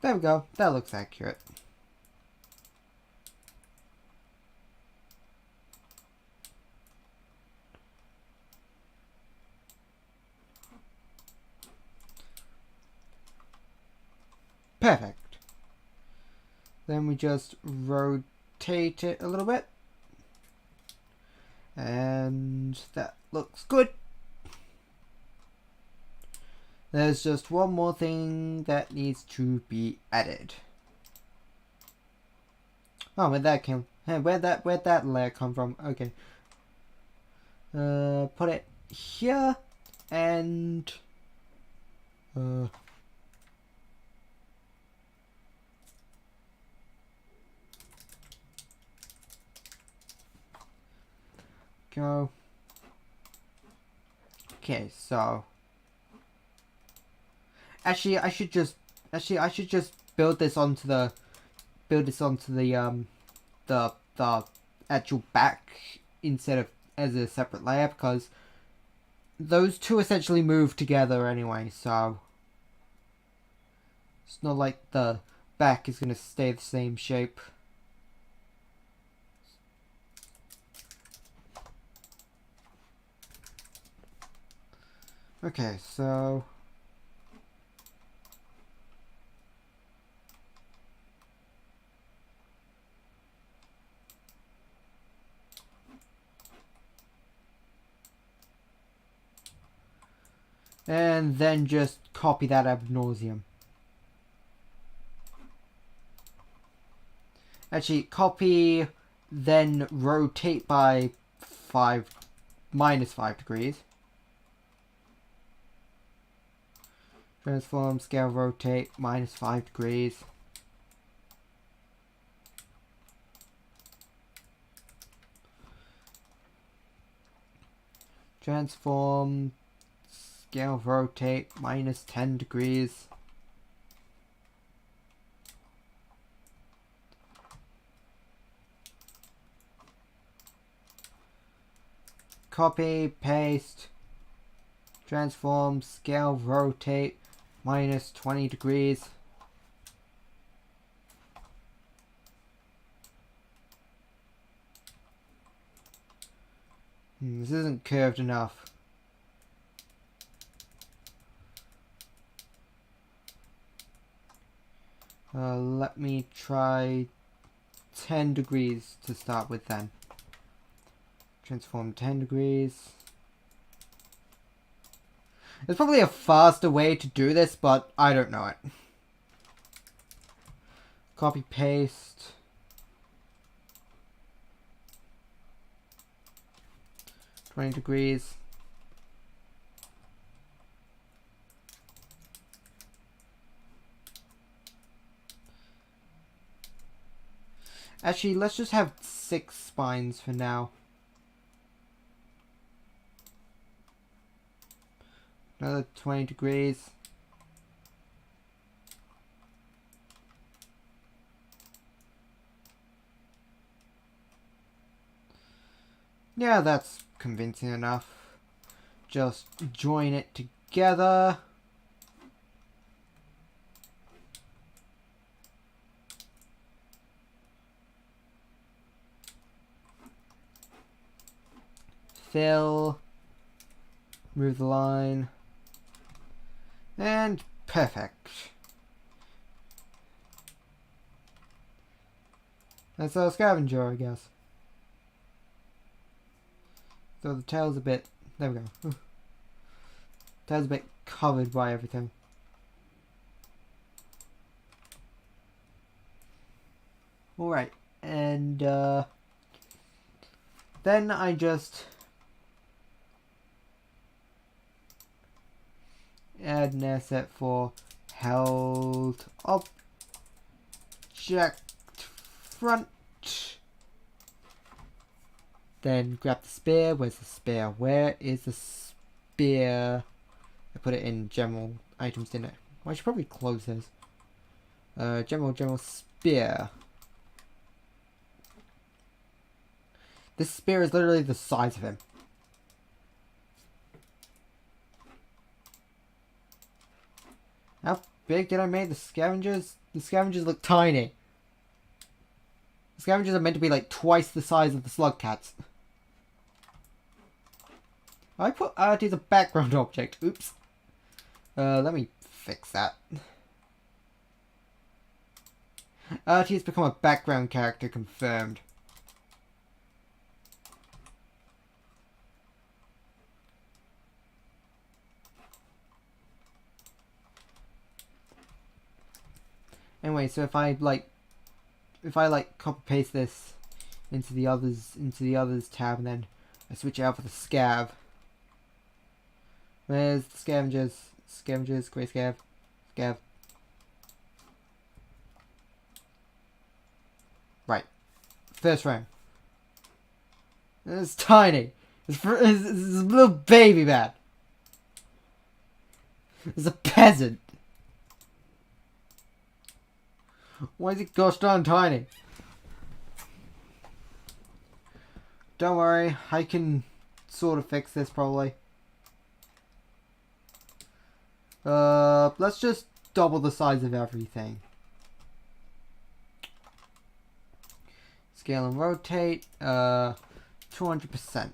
There we go. That looks accurate. Perfect. Then we just rotate it a little bit. And that looks good. There's just one more thing that needs to be added. Oh, where'd that layer come from? Okay. Put it here and go. Okay, so actually I should just build this onto the the actual back instead of as a separate layer, because those two essentially move together anyway, so it's not like the back is gonna stay the same shape. Okay, so And then just copy that ad nauseum. Actually, copy, then rotate by -5 degrees. Transform, scale, rotate, -5 degrees. Transform, scale, rotate, -10 degrees. Copy, paste, transform, scale, rotate, -20 degrees. This isn't curved enough. Let me try 10 degrees to start with then. Transform 10 degrees. There's probably a faster way to do this, but I don't know it. Copy, paste. $20 degrees. Actually, let's just have 6 spines for now. Another 20 degrees. Yeah, that's convincing enough. Just join it together. Fill. Move the line. And perfect. That's our scavenger, I guess. So the tail's a bit... There we go. Tail's a bit covered by everything. Alright, and then I just add an asset for held object front. Then grab the spear. Where's the spear? Where is the spear? I put it in general items, didn't I? Well, I should probably close this. General spear. This spear is literally the size of him. How big did I make the scavengers? The scavengers look tiny. The scavengers are meant to be like twice the size of the slugcats. I put art as a background object. Oops. Let me fix that. Artie has become a background character confirmed. Anyway, so if I copy paste this into the others tab, and then I switch it out for the scav. Where's the scavengers? Scavengers, grey scav, scav. Right, first round. It's tiny. It's a little baby bat. It's a peasant. Why is it gosh darn tiny? Don't worry, I can sort of fix this probably. Let's just double the size of everything. Scale and rotate, 200%.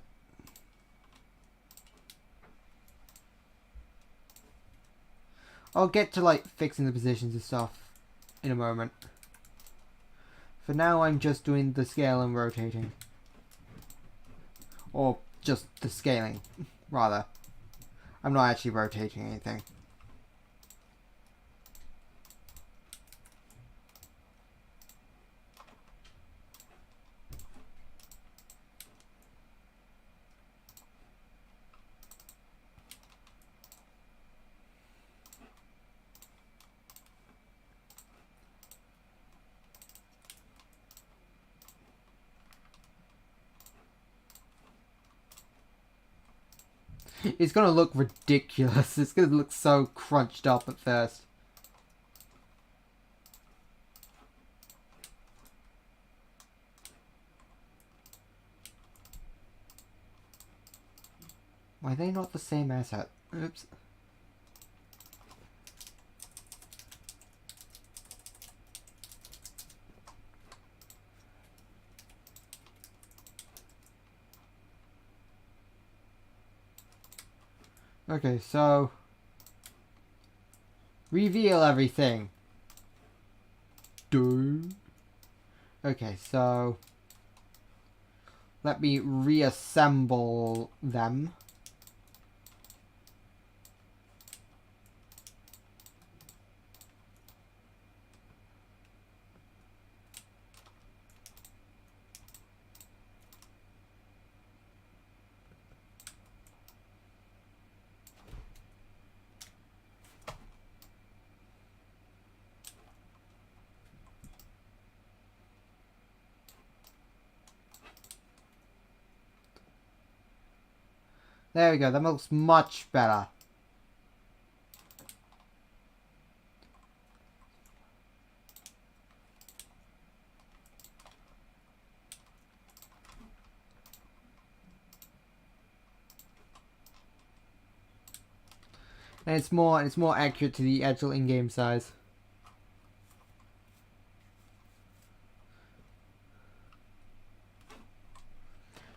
I'll get to like fixing the positions and stuff in a moment. For now, I'm just doing the scale and rotating. Or just the scaling, rather. I'm not actually rotating anything. It's gonna look ridiculous. It's gonna look so crunched up at first. Why are they not the same asset? Oops. Okay, so reveal everything. Okay, so let me reassemble them. There we go, that looks much better. And it's more accurate to the actual in-game size.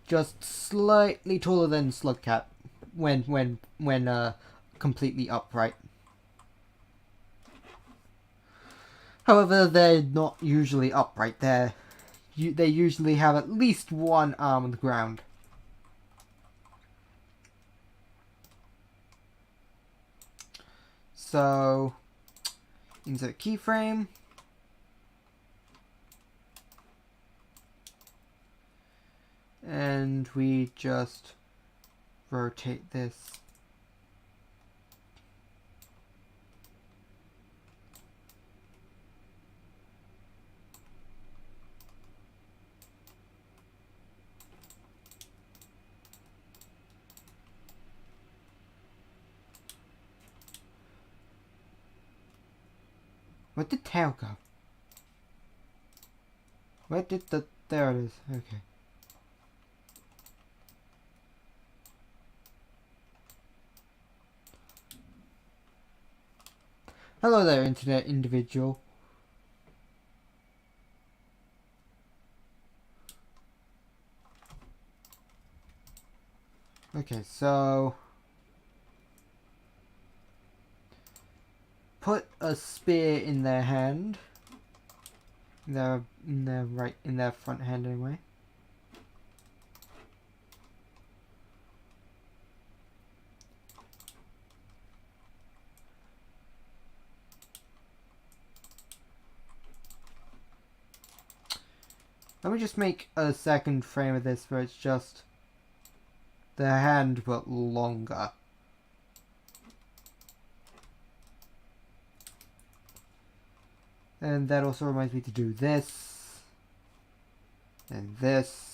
Just slightly taller than slugcat when completely upright. However, they're not usually upright. They usually have at least one arm on the ground. So, insert keyframe. And we just rotate this. Where did the tail go? Where did the... There it is. Okay. Hello there, internet individual. Okay, so... Put a spear in their hand. In their front hand anyway. Let me just make a second frame of this where it's just the hand but longer. And that also reminds me to do this. And this.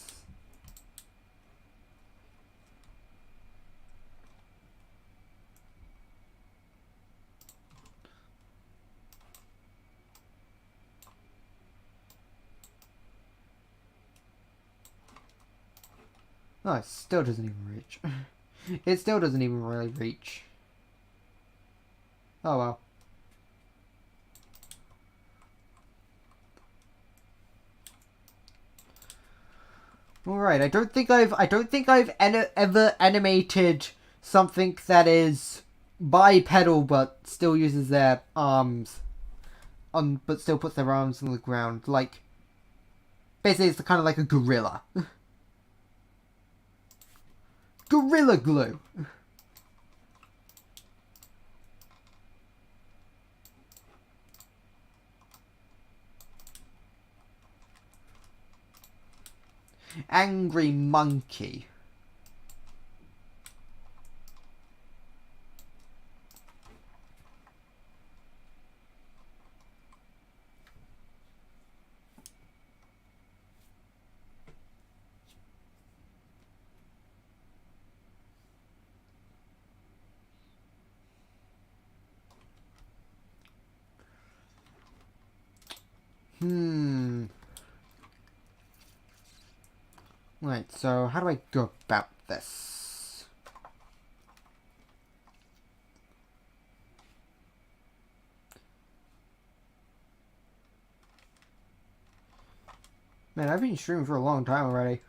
Oh, it still doesn't even reach. It still doesn't even really reach. Oh well. Alright, I don't think I've ever animated something that is bipedal but still uses their arms but still puts their arms on the ground. Like, basically it's kind of like a gorilla. Gorilla glue. Angry monkey. Right, so how do I go about this? Man, I've been streaming for a long time already.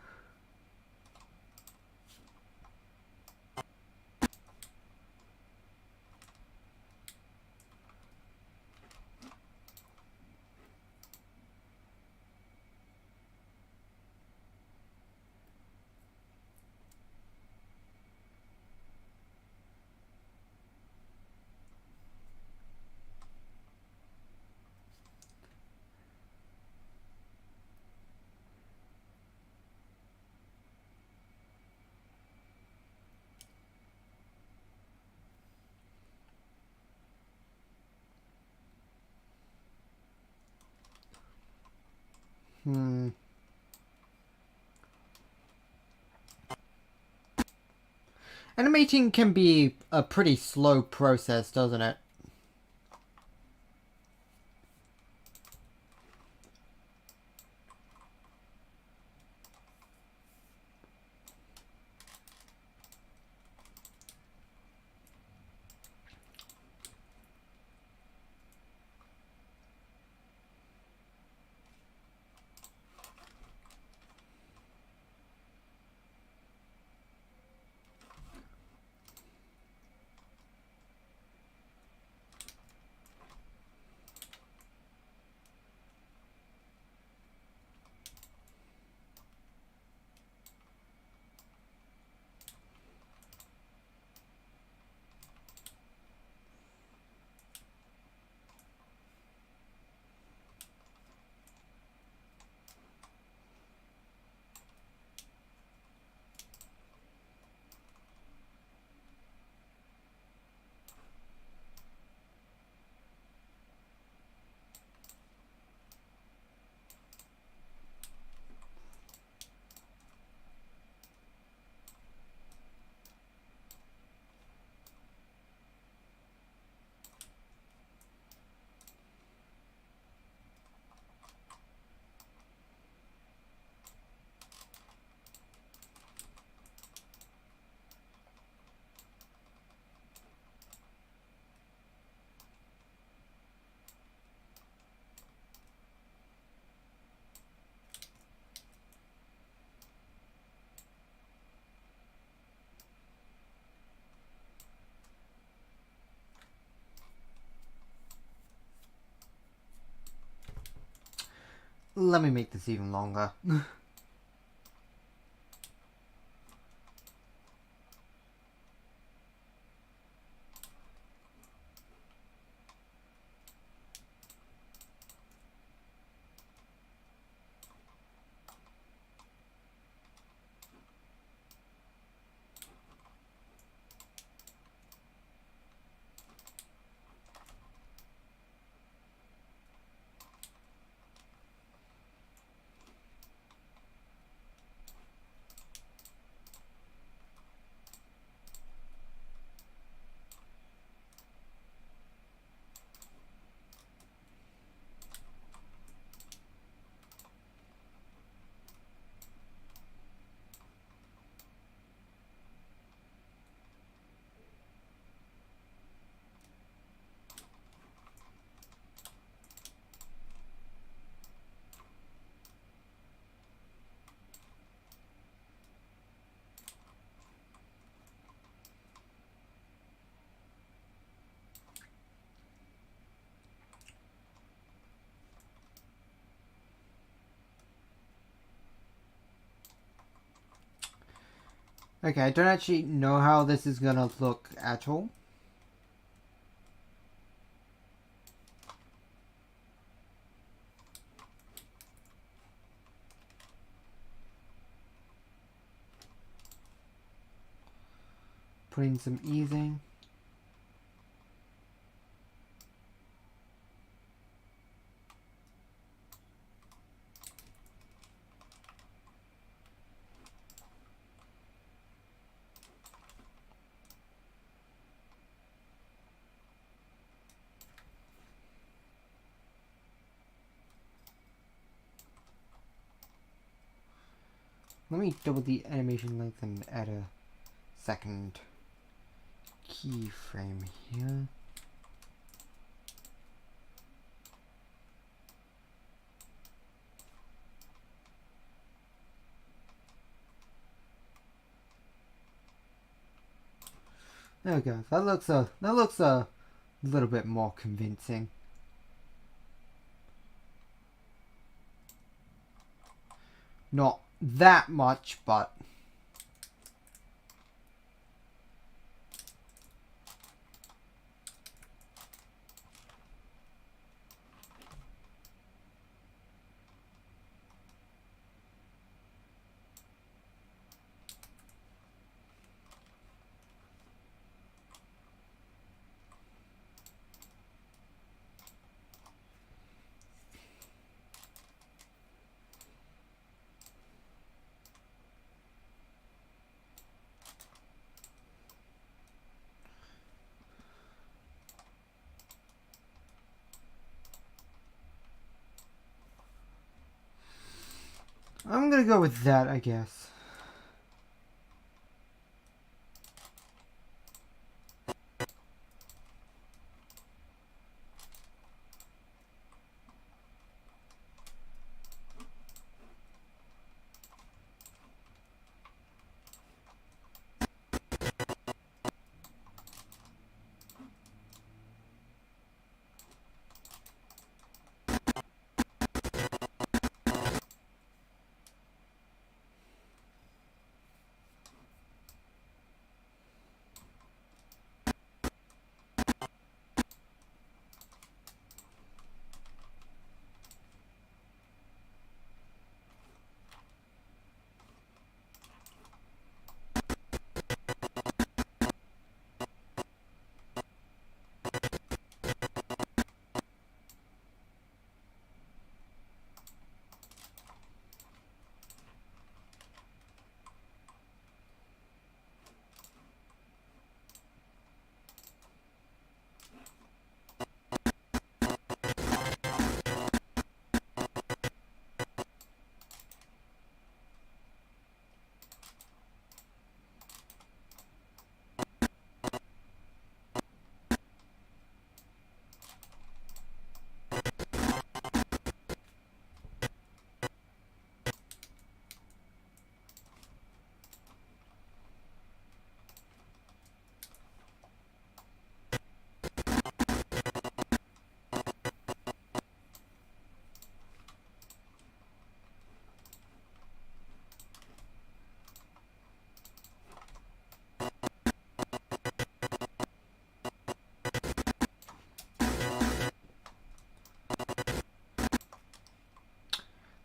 Animating can be a pretty slow process, doesn't it? Let me make this even longer. Okay, I don't actually know how this is gonna look at all. putting some easing. Let me double the animation length and add a second keyframe here. There we go. That looks a little bit more convincing. Not that much, but I'm gonna go with that, I guess.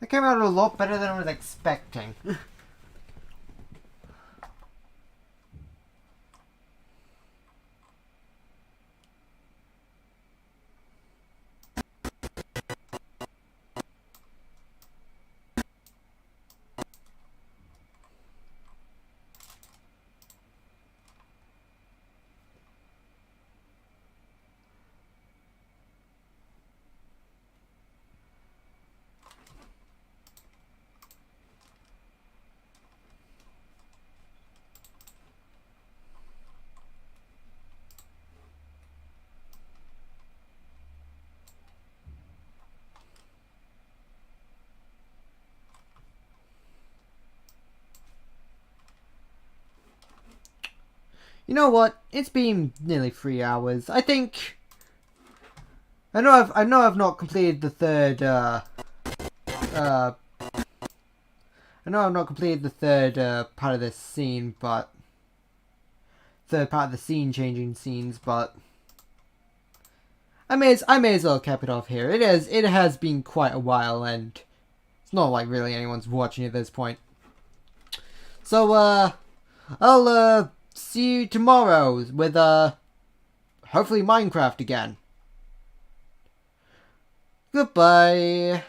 That came out a lot better than I was expecting. You know what? It's been nearly 3 hours. I think I know I've not completed the third I know I've not completed the third part of this scene, but third part of the scene changing scenes, but I may as well cap it off here. It has been quite a while, and it's not like really anyone's watching at this point. So I'll see you tomorrow with, hopefully Minecraft again. Goodbye.